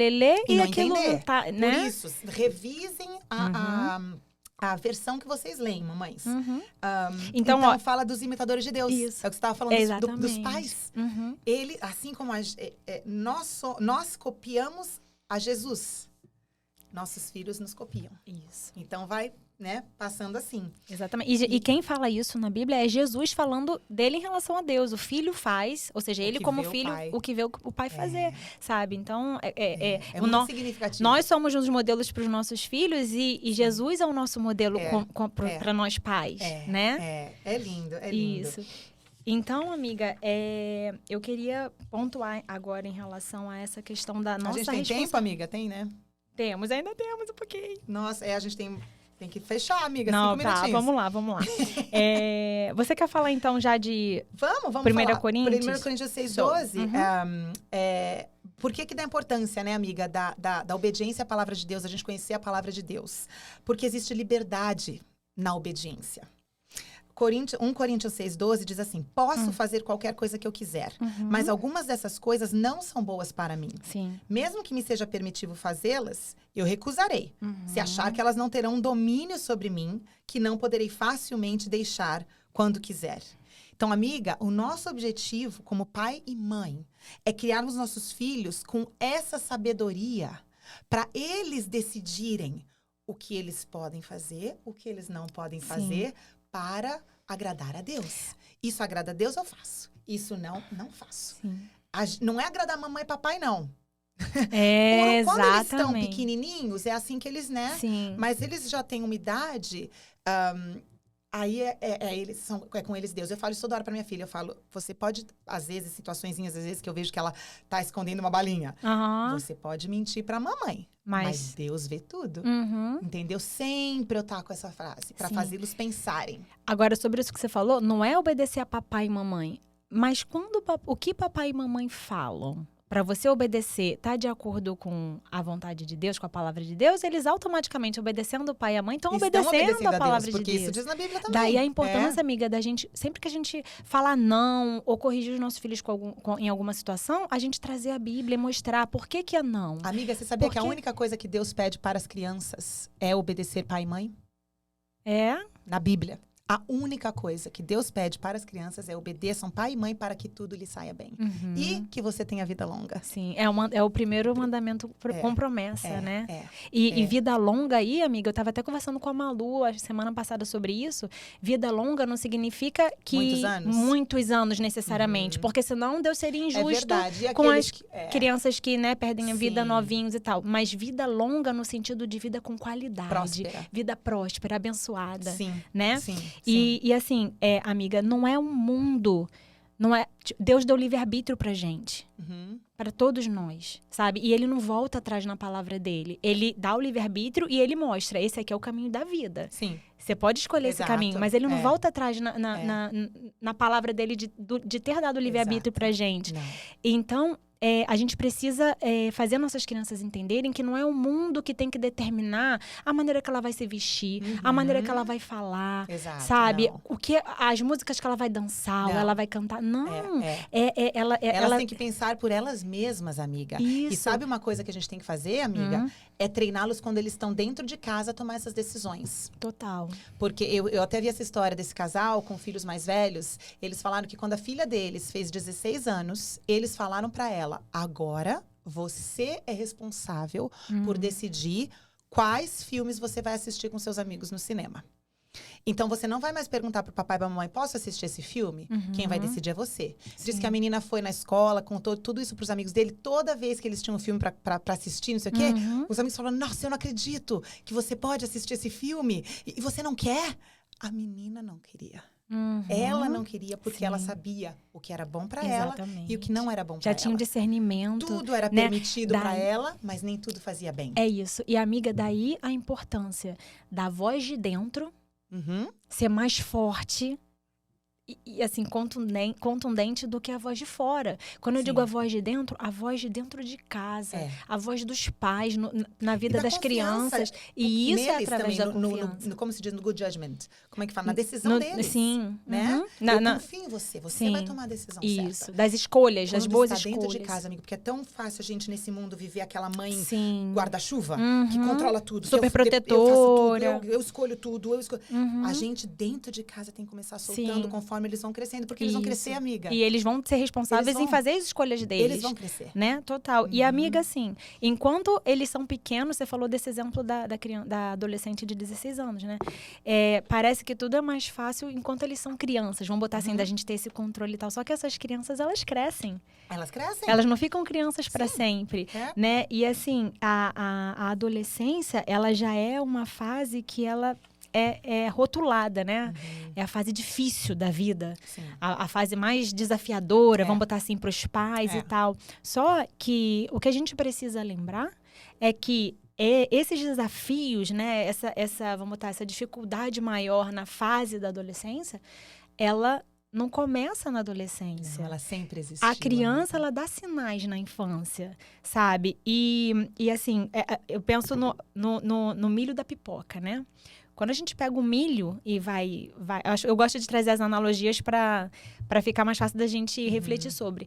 Speaker 1: E
Speaker 2: e
Speaker 1: não
Speaker 2: aquilo
Speaker 1: entender.
Speaker 2: não tá, né?
Speaker 1: Por isso, revisem a versão que vocês leem, mamães.
Speaker 2: Uhum.
Speaker 1: Então,
Speaker 2: Então, ó,
Speaker 1: fala dos imitadores de Deus.
Speaker 2: isso.
Speaker 1: É o que você estava falando dos
Speaker 2: Exatamente.
Speaker 1: pais.
Speaker 2: Uhum.
Speaker 1: Ele, assim como nós copiamos a Jesus, nossos filhos nos copiam.
Speaker 2: Isso.
Speaker 1: Então, vai, né, passando assim.
Speaker 2: Exatamente. E quem fala isso na Bíblia é Jesus falando dele em relação a Deus. O filho faz, ou seja,
Speaker 1: O
Speaker 2: ele
Speaker 1: que
Speaker 2: como
Speaker 1: vê o
Speaker 2: filho,
Speaker 1: pai.
Speaker 2: o que vê o pai fazer, sabe? Então,
Speaker 1: É
Speaker 2: o
Speaker 1: muito
Speaker 2: no-
Speaker 1: significativo.
Speaker 2: nós somos uns modelos para os nossos filhos e Jesus é o nosso modelo
Speaker 1: É.
Speaker 2: para nós pais, né?
Speaker 1: É lindo, é lindo.
Speaker 2: Isso. Então, amiga, eu queria pontuar agora em relação a essa questão da nossa
Speaker 1: A gente tem tempo, amiga? Tem, né?
Speaker 2: Ainda temos um pouquinho.
Speaker 1: Nossa, a gente tem que fechar, amiga.
Speaker 2: Não,
Speaker 1: 5
Speaker 2: tá,
Speaker 1: minutinhos.
Speaker 2: vamos lá. Você quer falar então já de
Speaker 1: Vamos
Speaker 2: 1
Speaker 1: falar.
Speaker 2: Coríntios?
Speaker 1: 1 Coríntios 6:12.
Speaker 2: Uhum.
Speaker 1: Por que dá importância, né, amiga, da obediência à palavra de Deus, a gente conhecer a palavra de Deus? Porque existe liberdade na obediência. 1 Coríntios 6:12 diz assim, posso fazer qualquer coisa que eu quiser, mas algumas dessas coisas não são boas para mim.
Speaker 2: Sim.
Speaker 1: Mesmo que me seja permitido fazê-las, eu recusarei. Se achar que elas não terão um domínio sobre mim, que não poderei facilmente deixar quando quiser. Então, amiga, o nosso objetivo como pai e mãe é criarmos nossos filhos com essa sabedoria para eles decidirem o que eles podem fazer, o que eles não podem fazer para agradar a Deus. Isso agrada a Deus, eu faço. Isso não faço.
Speaker 2: Sim.
Speaker 1: Não é agradar mamãe e papai, não. Quando eles estão
Speaker 2: Exatamente.
Speaker 1: pequenininhos, é assim que eles, né?
Speaker 2: Sim.
Speaker 1: Mas eles já têm uma idade, aí eles são, é com eles Deus. Eu falo isso toda hora pra minha filha. Eu falo, você pode, às vezes, situaçõezinhas, às vezes que eu vejo que ela tá escondendo uma balinha.
Speaker 2: Aham.
Speaker 1: Você pode mentir pra mamãe, mas Deus vê tudo.
Speaker 2: Uhum.
Speaker 1: Entendeu? Sempre eu taco essa frase, pra
Speaker 2: Sim.
Speaker 1: fazê-los pensarem.
Speaker 2: Agora, sobre isso que você falou, não é obedecer a papai e mamãe. Mas o que papai e mamãe falam para você obedecer, tá de acordo com a vontade de Deus, com a palavra de Deus, eles automaticamente obedecendo o pai e a mãe estão obedecendo a palavra
Speaker 1: Deus, porque
Speaker 2: de Deus.
Speaker 1: isso diz na Bíblia também.
Speaker 2: Daí a importância, amiga, da gente, sempre que a gente falar não ou corrigir os nossos filhos em alguma situação, a gente trazer a Bíblia e mostrar por que é não.
Speaker 1: Amiga, você sabia que a
Speaker 2: Porque-
Speaker 1: única coisa que Deus pede para as crianças é obedecer pai e mãe?
Speaker 2: É?
Speaker 1: Na Bíblia. A única coisa que Deus pede para as crianças é obedeçam pai e mãe para que tudo lhe saia bem.
Speaker 2: Uhum.
Speaker 1: E que você tenha vida longa.
Speaker 2: Sim, é o primeiro mandamento com promessa, né? E vida longa aí, amiga, eu tava até conversando com a Malu a semana passada sobre isso. Vida longa não significa que muitos anos necessariamente, porque senão Deus seria injusto
Speaker 1: verdade. E
Speaker 2: com as
Speaker 1: que,
Speaker 2: crianças que, né, perdem a vida
Speaker 1: Sim.
Speaker 2: novinhos e tal. Mas vida longa no sentido de vida com qualidade,
Speaker 1: Próspera.
Speaker 2: vida próspera, abençoada,
Speaker 1: Sim.
Speaker 2: né?
Speaker 1: Sim.
Speaker 2: E assim, amiga, não é um mundo, não é. Deus deu livre-arbítrio pra gente.
Speaker 1: Uhum.
Speaker 2: Para todos nós, sabe? E ele não volta atrás na palavra dele. Ele dá o livre-arbítrio e ele mostra, esse aqui é o caminho da vida.
Speaker 1: Sim.
Speaker 2: Você pode escolher esse caminho, mas ele não volta atrás na palavra dele de ter dado o livre-arbítrio pra gente.
Speaker 1: Não.
Speaker 2: Então, a gente precisa fazer nossas crianças entenderem que não é o mundo que tem que determinar a maneira que ela vai se vestir, a maneira que ela vai falar,
Speaker 1: Exato,
Speaker 2: sabe?
Speaker 1: não.
Speaker 2: As músicas que ela vai dançar, ou ela vai cantar. Não.
Speaker 1: Elas têm que pensar por elas mesmas, amiga.
Speaker 2: Isso.
Speaker 1: E sabe uma coisa que a gente tem que fazer, amiga? É treiná-los quando eles estão dentro de casa a tomar essas decisões.
Speaker 2: Total.
Speaker 1: Porque eu até vi essa história desse casal com filhos mais velhos. Eles falaram que quando a filha deles fez 16 anos, eles falaram pra ela, agora você é responsável por decidir quais filmes você vai assistir com seus amigos no cinema. Então, você não vai mais perguntar pro papai e pra mamãe, posso assistir esse filme? Quem vai decidir é você. Diz que a menina foi na escola, contou tudo isso pros amigos dele. Toda vez que eles tinham um filme pra assistir, não sei o quê, os amigos falaram, nossa, eu não acredito que você pode assistir esse filme. E você não quer? A menina não queria. Ela não queria porque ela sabia o que era bom pra ela e o que não era bom pra ela.
Speaker 2: Já tinha um discernimento.
Speaker 1: Tudo era permitido pra ela, mas nem tudo fazia bem.
Speaker 2: É isso. E, amiga, daí a importância da voz de dentro ser mais forte e assim, contundente do que a voz de fora. Quando eu digo a voz de dentro de casa. A voz dos pais, na vida das crianças. E isso é através da confiança.
Speaker 1: Como se diz, no good judgment. Como é que fala? Na decisão deles.
Speaker 2: Sim.
Speaker 1: Né? Eu confio em você. Você vai tomar a decisão certa.
Speaker 2: Isso. Das escolhas, das boas escolhas.
Speaker 1: Dentro de casa, amigo. Porque é tão fácil a gente, nesse mundo, viver aquela mãe guarda-chuva. Que controla tudo.
Speaker 2: Super protetora.
Speaker 1: Eu escolho tudo. A gente, dentro de casa, tem que começar soltando conforme eles vão crescendo, porque eles vão crescer, amiga.
Speaker 2: E eles vão ser responsáveis em fazer as escolhas deles.
Speaker 1: Eles vão crescer.
Speaker 2: Né? Total. E, amiga, assim, enquanto eles são pequenos, você falou desse exemplo da adolescente de 16 anos, né? Parece que tudo é mais fácil enquanto eles são crianças. Vamos botar assim, da gente ter esse controle e tal. Só que essas crianças, elas crescem.
Speaker 1: Elas crescem.
Speaker 2: Elas não ficam crianças para sempre, né? E, assim, a adolescência, ela já é uma fase que ela é rotulada, né? É a fase difícil da vida. A fase mais desafiadora, vamos botar assim, para os pais e tal. Só que o que a gente precisa lembrar é que esses desafios, né? Vamos botar, essa dificuldade maior na fase da adolescência, ela não começa na adolescência.
Speaker 1: Não, ela sempre existiu.
Speaker 2: A criança, ela dá sinais na infância, sabe? E assim, eu penso no milho da pipoca, né? Quando a gente pega o milho e vai eu gosto de trazer as analogias para ficar mais fácil da gente refletir sobre.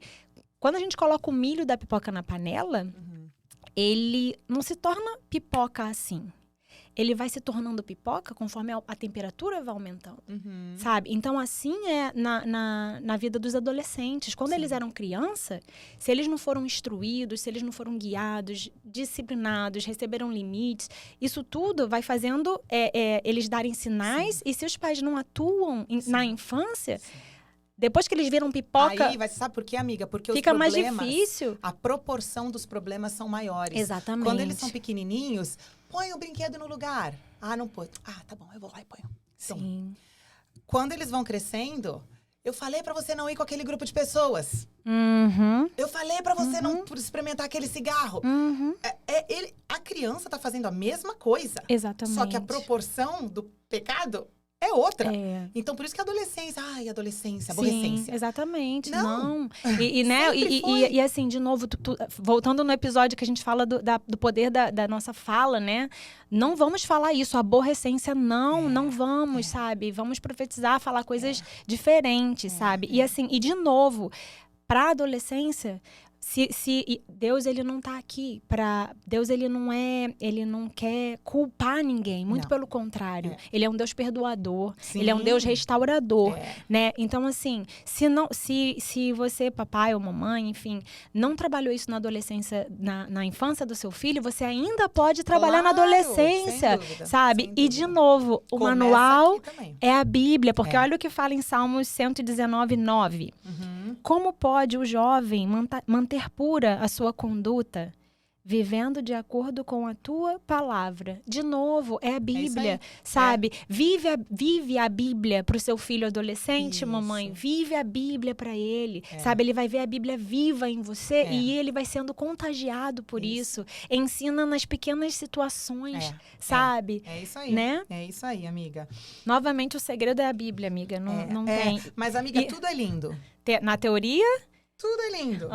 Speaker 2: Quando a gente coloca o milho da pipoca na panela, ele não se torna pipoca assim. Ele vai se tornando pipoca conforme a temperatura vai aumentando, sabe? Então, assim é na vida dos adolescentes. Quando eles eram criança, se eles não foram instruídos, se eles não foram guiados, disciplinados, receberam limites, isso tudo vai fazendo eles darem sinais. E se os pais não atuam na infância... Depois que eles viram pipoca...
Speaker 1: Aí, sabe por quê, amiga? Porque
Speaker 2: fica
Speaker 1: os problemas...
Speaker 2: mais difícil.
Speaker 1: A proporção dos problemas são maiores.
Speaker 2: Exatamente.
Speaker 1: Quando eles são pequenininhos, põe o brinquedo no lugar. Ah, não pôs. Ah, tá bom, eu vou lá e ponho. Então,
Speaker 2: sim.
Speaker 1: Quando eles vão crescendo, eu falei pra você não ir com aquele grupo de pessoas. Eu falei pra você não experimentar aquele cigarro. A criança tá fazendo a mesma coisa.
Speaker 2: Exatamente.
Speaker 1: Só que a proporção do pecado... é outra. Então, por isso que a adolescência... Ai, adolescência, aborrecência.
Speaker 2: Sim, exatamente.
Speaker 1: Não.
Speaker 2: E assim, de novo, voltando no episódio que a gente fala do poder da nossa fala, né? Não vamos falar isso. Aborrecência, não vamos, sabe? Vamos profetizar, falar coisas diferentes, sabe? E assim, e de novo, pra adolescência... Se Deus, ele não tá aqui para... Deus, ele não quer culpar ninguém. Muito pelo contrário. Ele é um Deus perdoador. Sim. Ele é um Deus restaurador, né? Então, assim, se você, papai ou mamãe, enfim, não trabalhou isso na adolescência, na infância do seu filho, você ainda pode trabalhar na adolescência, sabe? E, de novo, o manual é a Bíblia. Porque olha o que fala em Salmos 119:9. Como pode o jovem manter pura a sua conduta, vivendo de acordo com a tua palavra? De novo, é a Bíblia, sabe? Vive a Bíblia para o seu filho adolescente, mamãe. Vive a Bíblia para ele, sabe? Ele vai ver a Bíblia viva em você e ele vai sendo contagiado por isso. Ensina nas pequenas situações, sabe?
Speaker 1: É isso aí,
Speaker 2: né?
Speaker 1: É isso aí, amiga.
Speaker 2: Novamente, o segredo é a Bíblia, amiga. Não tem.
Speaker 1: Mas, amiga, tudo é lindo.
Speaker 2: Na teoria...
Speaker 1: tudo é lindo.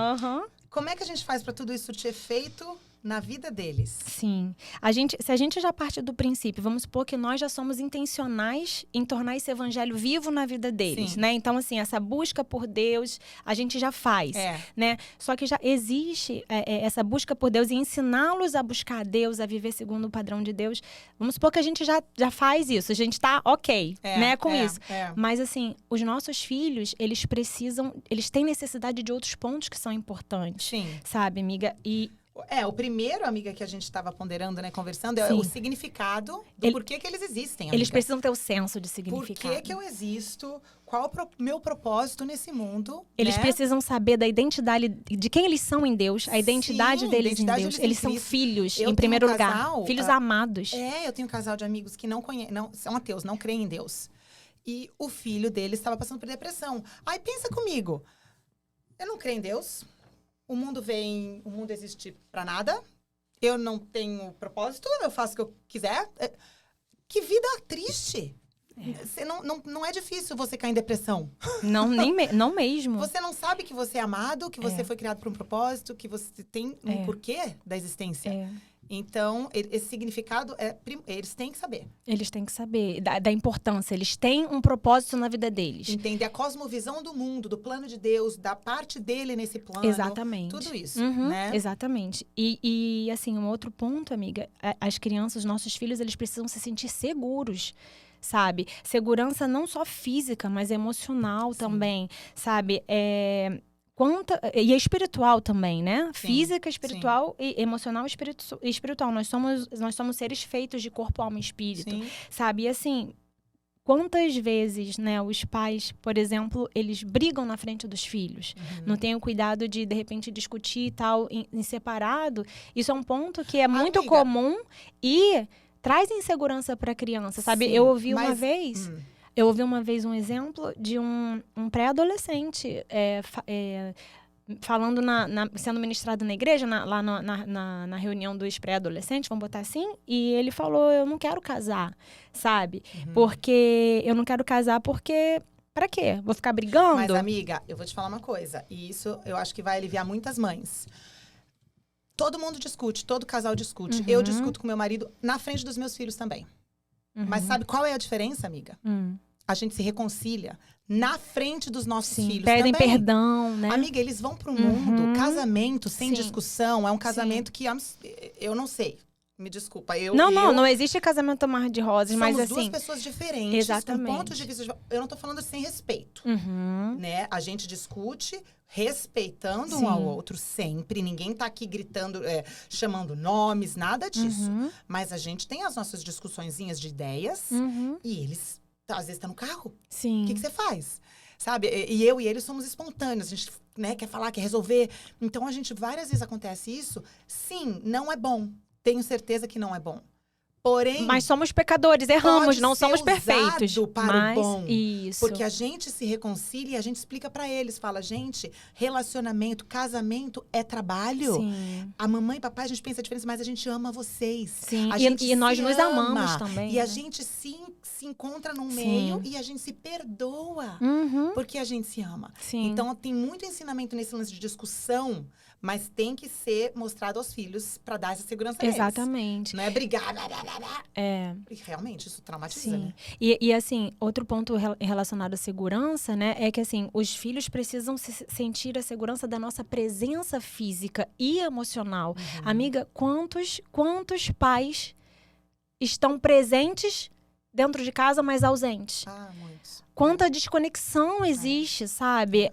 Speaker 1: Como é que a gente faz para tudo isso surtir efeito na vida deles?
Speaker 2: Sim. Se a gente já parte do princípio, vamos supor que nós já somos intencionais em tornar esse evangelho vivo na vida deles, né? Então, assim, essa busca por Deus, a gente já faz, né? Só que já existe essa busca por Deus e ensiná-los a buscar a Deus, a viver segundo o padrão de Deus. Vamos supor que a gente já faz isso, a gente tá né, com isso. Mas, assim, os nossos filhos, eles têm necessidade de outros pontos que são importantes, sabe, amiga?
Speaker 1: O primeiro, amiga, que a gente estava ponderando, né, conversando, é o significado do porquê que eles existem, amiga.
Speaker 2: Eles precisam ter o senso de significado.
Speaker 1: Por que eu existo? Qual o meu propósito nesse mundo?
Speaker 2: Eles precisam saber da identidade, de quem eles são em Deus, a identidade deles em Deus. Eles são filhos, em primeiro lugar. Filhos amados.
Speaker 1: Eu tenho um casal de amigos que são ateus, não creem em Deus. E o filho deles estava passando por depressão. Aí pensa comigo, eu não creio em Deus. O mundo existe pra nada. Eu não tenho propósito, eu faço o que eu quiser. Que vida triste. Não é difícil você cair em depressão.
Speaker 2: Não mesmo.
Speaker 1: Você não sabe que você é amado, que você foi criado por um propósito, que você tem um porquê da existência. Então, esse significado, eles têm que saber.
Speaker 2: Eles têm que saber da importância. Eles têm um propósito na vida deles.
Speaker 1: Entender a cosmovisão do mundo, do plano de Deus, da parte dele nesse plano.
Speaker 2: Exatamente.
Speaker 1: Tudo isso, né?
Speaker 2: Exatamente. E, assim, um outro ponto, amiga, as crianças, nossos filhos, eles precisam se sentir seguros. Sabe? Segurança não só física, mas emocional também, sabe? E espiritual também, né? Sim, física, espiritual, e emocional e espiritual. Nós somos seres feitos de corpo, alma e espírito, sabe? E assim, quantas vezes, né, os pais, por exemplo, eles brigam na frente dos filhos. Não têm o cuidado de repente, discutir e tal, em separado. Isso é um ponto que é muito comum e traz insegurança para a criança, sabe? Eu ouvi uma vez... Eu ouvi uma vez um exemplo de um pré-adolescente falando, sendo ministrado na igreja, lá na reunião dos pré-adolescentes, vamos botar assim, e ele falou, eu não quero casar, sabe? Porque eu não quero casar porque... Pra quê? Vou ficar brigando?
Speaker 1: Mas, amiga, eu vou te falar uma coisa, e isso eu acho que vai aliviar muitas mães. Todo mundo discute, todo casal discute. Eu discuto com meu marido na frente dos meus filhos também. Mas sabe qual é a diferença, amiga? A gente se reconcilia na frente dos nossos filhos
Speaker 2: pedem
Speaker 1: também.
Speaker 2: Perdão, né?
Speaker 1: Amiga, eles vão pro mundo. Casamento sem discussão é um casamento que eu não sei. Me desculpa.
Speaker 2: Não existe casamento mar de rosas, mas assim...
Speaker 1: Somos duas pessoas diferentes,
Speaker 2: exatamente.
Speaker 1: Com pontos de vista... Eu não tô falando sem respeito, né? A gente discute respeitando um ao outro sempre. Ninguém tá aqui gritando, chamando nomes, nada disso. Mas a gente tem as nossas discussõezinhas de ideias e eles, às vezes, tá no carro.
Speaker 2: Sim.
Speaker 1: O que você faz? Sabe? E eu e ele somos espontâneos. A gente, né, quer falar, quer resolver. Então, várias vezes acontece isso. Sim, não é bom. Tenho certeza que não é bom. Porém,
Speaker 2: mas somos pecadores, erramos, não somos perfeitos.
Speaker 1: Para o bom.
Speaker 2: Isso.
Speaker 1: Porque a gente se reconcilia e a gente explica pra eles. Fala, gente, relacionamento, casamento é trabalho.
Speaker 2: Sim.
Speaker 1: A mamãe e papai, a gente pensa a diferença, mas a gente ama vocês.
Speaker 2: Sim.
Speaker 1: E
Speaker 2: nós nos amamos também.
Speaker 1: E a gente se encontra no meio e a gente se perdoa. Porque a gente se ama.
Speaker 2: Sim.
Speaker 1: Então, tem muito ensinamento nesse lance de discussão. Mas tem que ser mostrado aos filhos para dar essa segurança a eles.
Speaker 2: Exatamente.
Speaker 1: Não é brigar, blá, blá, blá, blá. Porque realmente isso traumatiza, né?
Speaker 2: E assim, outro ponto relacionado à segurança, né? É que assim, os filhos precisam sentir a segurança da nossa presença física e emocional. Amiga, quantos pais estão presentes dentro de casa, mas ausentes?
Speaker 1: Muitos.
Speaker 2: Quanta desconexão existe, sabe?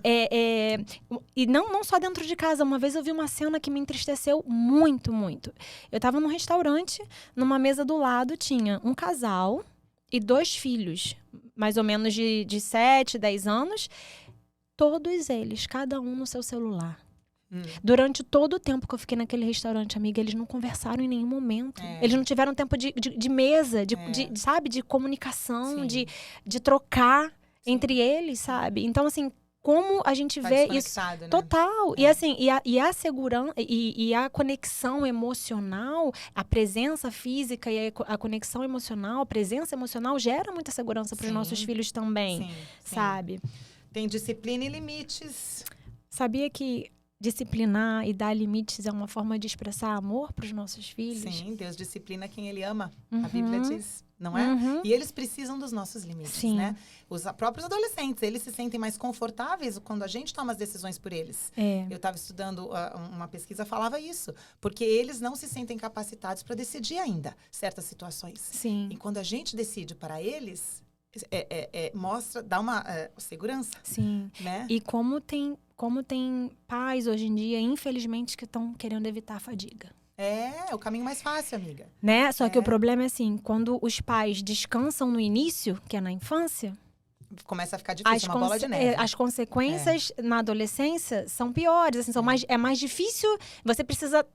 Speaker 2: E não só dentro de casa. Uma vez eu vi uma cena que me entristeceu muito, muito. Eu estava num restaurante, numa mesa do lado tinha um casal e 2 filhos, mais ou menos de 7, 10 anos. Todos eles, cada um no seu celular. Durante todo o tempo que eu fiquei naquele restaurante, amiga, eles não conversaram em nenhum momento. Eles não tiveram tempo de mesa, sabe? De comunicação, de trocar entre eles, sabe? Então, assim, como a gente vê isso...
Speaker 1: Né?
Speaker 2: Total. E assim, a segurança e a conexão emocional, a presença física e a conexão emocional, a presença emocional gera muita segurança para os nossos filhos também, sabe?
Speaker 1: Tem disciplina e limites.
Speaker 2: Sabia que disciplinar e dar limites é uma forma de expressar amor para os nossos filhos?
Speaker 1: Sim, Deus disciplina quem Ele ama. A Bíblia diz, não é? E eles precisam dos nossos limites, né? Os próprios adolescentes, eles se sentem mais confortáveis quando a gente toma as decisões por eles. Eu estava estudando uma pesquisa, falava isso. Porque eles não se sentem capacitados para decidir ainda certas situações.
Speaker 2: Sim.
Speaker 1: E quando a gente decide para eles, mostra, dá uma segurança.
Speaker 2: Sim.
Speaker 1: Né?
Speaker 2: E como tem pais hoje em dia, infelizmente, que estão querendo evitar a fadiga.
Speaker 1: É o caminho mais fácil, amiga.
Speaker 2: Né? Só que o problema é assim, quando os pais descansam no início, que é na infância...
Speaker 1: Começa a ficar difícil, uma bola de neve.
Speaker 2: As consequências na adolescência são piores, assim, é mais difícil. Você precisa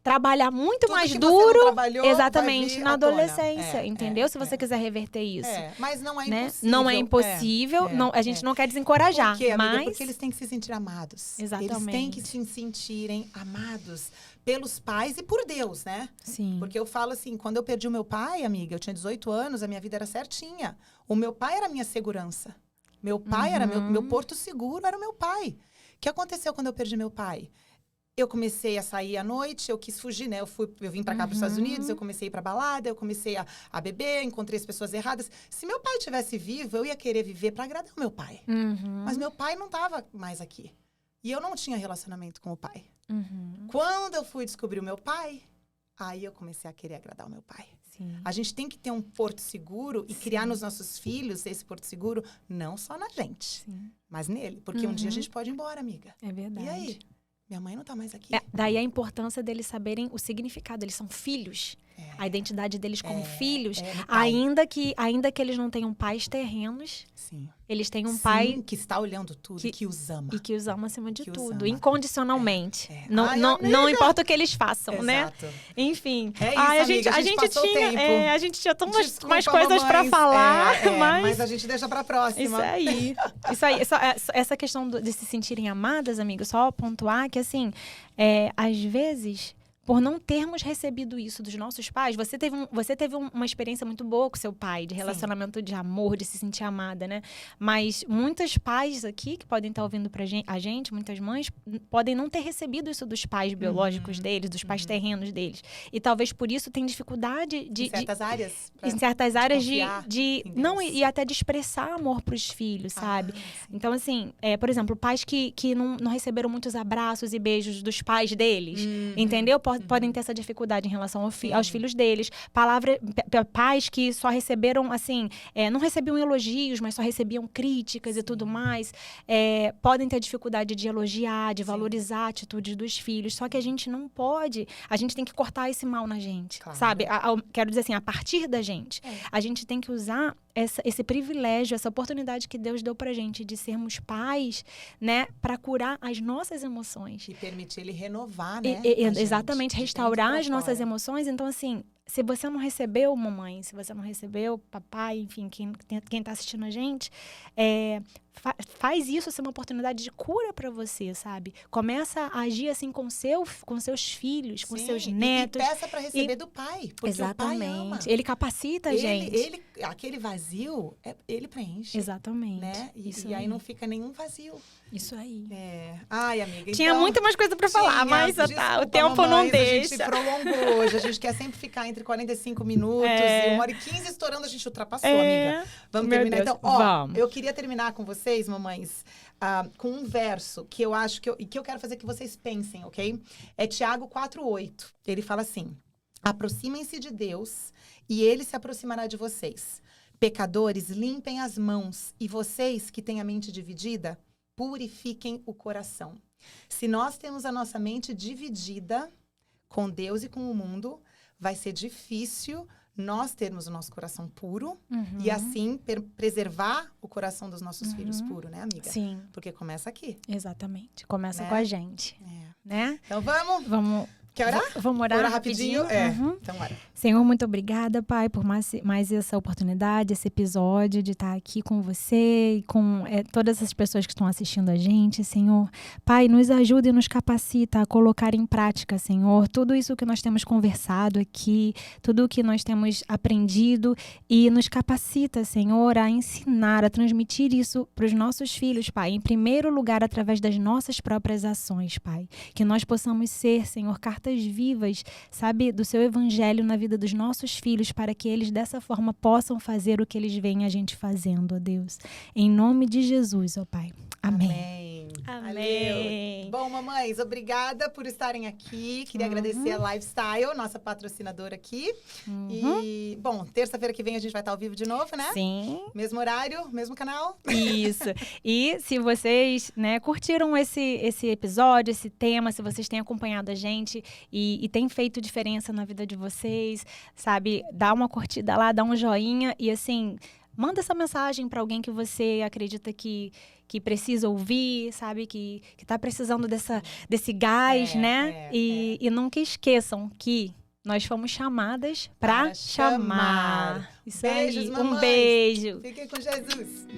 Speaker 2: trabalhar muito
Speaker 1: Tudo
Speaker 2: mais
Speaker 1: que
Speaker 2: duro.
Speaker 1: você não trabalhou,
Speaker 2: Exatamente,
Speaker 1: vai vir
Speaker 2: na
Speaker 1: à tona.
Speaker 2: adolescência, entendeu? Se você quiser reverter isso.
Speaker 1: Mas não é
Speaker 2: né?
Speaker 1: impossível.
Speaker 2: Não é impossível, não, a gente não quer desencorajar.
Speaker 1: Por quê, amiga?
Speaker 2: Mas...
Speaker 1: Porque eles têm que se sentir amados.
Speaker 2: Exatamente.
Speaker 1: Eles têm que se sentirem amados pelos pais e por Deus, né?
Speaker 2: Sim.
Speaker 1: Porque eu falo assim, quando eu perdi o meu pai, amiga, eu tinha 18 anos, a minha vida era certinha. O meu pai era a minha segurança. Meu pai era meu porto seguro, era o meu pai. O que aconteceu quando eu perdi meu pai? Eu comecei a sair à noite, eu quis fugir, né? Eu vim pra cá, pros Estados Unidos, eu comecei a ir pra balada, eu comecei a beber, encontrei as pessoas erradas. Se meu pai estivesse vivo, eu ia querer viver pra agradar o meu pai. Mas meu pai não tava mais aqui. E eu não tinha relacionamento com o pai. Quando eu fui descobrir o meu pai, aí eu comecei a querer agradar o meu pai.
Speaker 2: Sim.
Speaker 1: A gente tem que ter um porto seguro e criar nos nossos filhos esse porto seguro, não só na gente, mas nele. Porque um dia a gente pode ir embora, amiga.
Speaker 2: É verdade.
Speaker 1: E aí? Minha mãe não tá mais aqui.
Speaker 2: Daí a importância deles saberem o significado. Eles são filhos. A identidade deles como filhos. Ainda que eles não tenham pais terrenos.
Speaker 1: Sim.
Speaker 2: Eles têm um pai...
Speaker 1: que está olhando tudo e que os ama.
Speaker 2: E que os ama acima de
Speaker 1: que
Speaker 2: tudo. Incondicionalmente.
Speaker 1: Ai,
Speaker 2: não importa o que eles façam,
Speaker 1: Exato.
Speaker 2: né? Enfim.
Speaker 1: É isso,
Speaker 2: a gente tinha... a gente tinha tão mais
Speaker 1: Desculpa,
Speaker 2: coisas pra
Speaker 1: mamães.
Speaker 2: falar.
Speaker 1: Mas a gente deixa pra próxima.
Speaker 2: Isso aí. Essa questão de se sentirem amadas, amigos, só pontuar que, assim, às vezes... Por não termos recebido isso dos nossos pais, você teve uma experiência muito boa com seu pai, de relacionamento de amor, de se sentir amada, né? Mas muitos pais aqui, que podem estar ouvindo a gente, muitas mães, podem não ter recebido isso dos pais biológicos deles, dos pais terrenos deles. E talvez por isso tem dificuldade de...
Speaker 1: Em certas áreas.
Speaker 2: Em certas áreas
Speaker 1: e
Speaker 2: até de expressar amor para os filhos, sabe? Então, assim, por exemplo, pais que não receberam muitos abraços e beijos dos pais deles, entendeu? Podem ter essa dificuldade em relação aos filhos deles. Pais que só receberam, assim, não recebiam elogios, mas só recebiam críticas e tudo mais. Podem ter dificuldade de elogiar, de valorizar a atitude dos filhos. Só que a gente não pode, a gente tem que cortar esse mal na gente, sabe? Quero dizer assim, a partir da gente. A gente tem que usar esse privilégio, essa oportunidade que Deus deu pra gente de sermos pais, né? Pra curar as nossas emoções.
Speaker 1: E permitir Ele renovar, né?
Speaker 2: Exatamente, restaurar as nossas emoções. Então, assim, se você não recebeu mamãe, se você não recebeu papai, enfim, quem tá assistindo a gente, faz isso ser uma oportunidade de cura para você, sabe? Começa a agir assim com seus filhos, com seus netos.
Speaker 1: E peça para receber do pai, porque
Speaker 2: exatamente.
Speaker 1: O pai ama.
Speaker 2: Ele capacita a gente.
Speaker 1: Aquele vazio, ele preenche.
Speaker 2: Exatamente.
Speaker 1: Né? E aí não fica nenhum vazio.
Speaker 2: Isso aí.
Speaker 1: Ai, amiga.
Speaker 2: Tinha muito mais coisa para falar, mas
Speaker 1: desculpa,
Speaker 2: o tempo não deixa.
Speaker 1: A gente prolongou hoje. A gente quer sempre ficar entre 45 minutos e 1h15 estourando, a gente ultrapassou, amiga. Vamos terminar. Então, eu queria terminar com vocês, mamães, com um verso que eu acho que eu quero fazer que vocês pensem, ok? É Tiago 4:8. Ele fala assim: aproximem-se de Deus e Ele se aproximará de vocês. Pecadores, limpem as mãos, e vocês que têm a mente dividida, purifiquem o coração. Se nós temos a nossa mente dividida com Deus e com o mundo, vai ser difícil nós termos o nosso coração puro e assim preservar o coração dos nossos filhos puro, né, amiga?
Speaker 2: Sim.
Speaker 1: Porque começa aqui.
Speaker 2: Exatamente. Começa com a gente. Né?
Speaker 1: Então vamos. Quer orar?
Speaker 2: Vamos orar
Speaker 1: rapidinho? Então, bora.
Speaker 2: Senhor, muito obrigada, Pai, por mais essa oportunidade, esse episódio de estar aqui com você e com todas as pessoas que estão assistindo a gente, Senhor. Pai, nos ajuda e nos capacita a colocar em prática, Senhor, tudo isso que nós temos conversado aqui, tudo o que nós temos aprendido e nos capacita, Senhor, a ensinar, a transmitir isso para os nossos filhos, Pai. Em primeiro lugar, através das nossas próprias ações, Pai. Que nós possamos ser, Senhor, cartas vivas, sabe, do seu evangelho na vida dos nossos filhos, para que eles dessa forma possam fazer o que eles veem a gente fazendo, ó Deus. Em nome de Jesus, ó Pai. Amém.
Speaker 1: Valeu. Bom, mamães, obrigada por estarem aqui. Queria agradecer a Lifestyle, nossa patrocinadora aqui. E, bom, terça-feira que vem a gente vai estar ao vivo de novo, né?
Speaker 2: Sim.
Speaker 1: Mesmo horário, mesmo canal.
Speaker 2: Isso. E se vocês, curtiram esse episódio, esse tema, se vocês têm acompanhado a gente e tem feito diferença na vida de vocês, sabe? Dá uma curtida lá, dá um joinha e, assim, Manda essa mensagem para alguém que você acredita que precisa ouvir, sabe? Que tá precisando desse gás, né? E nunca esqueçam que nós fomos chamadas para chamar. Isso
Speaker 1: Beijos,
Speaker 2: aí.
Speaker 1: mamães.
Speaker 2: Um beijo.
Speaker 1: Fiquem com Jesus.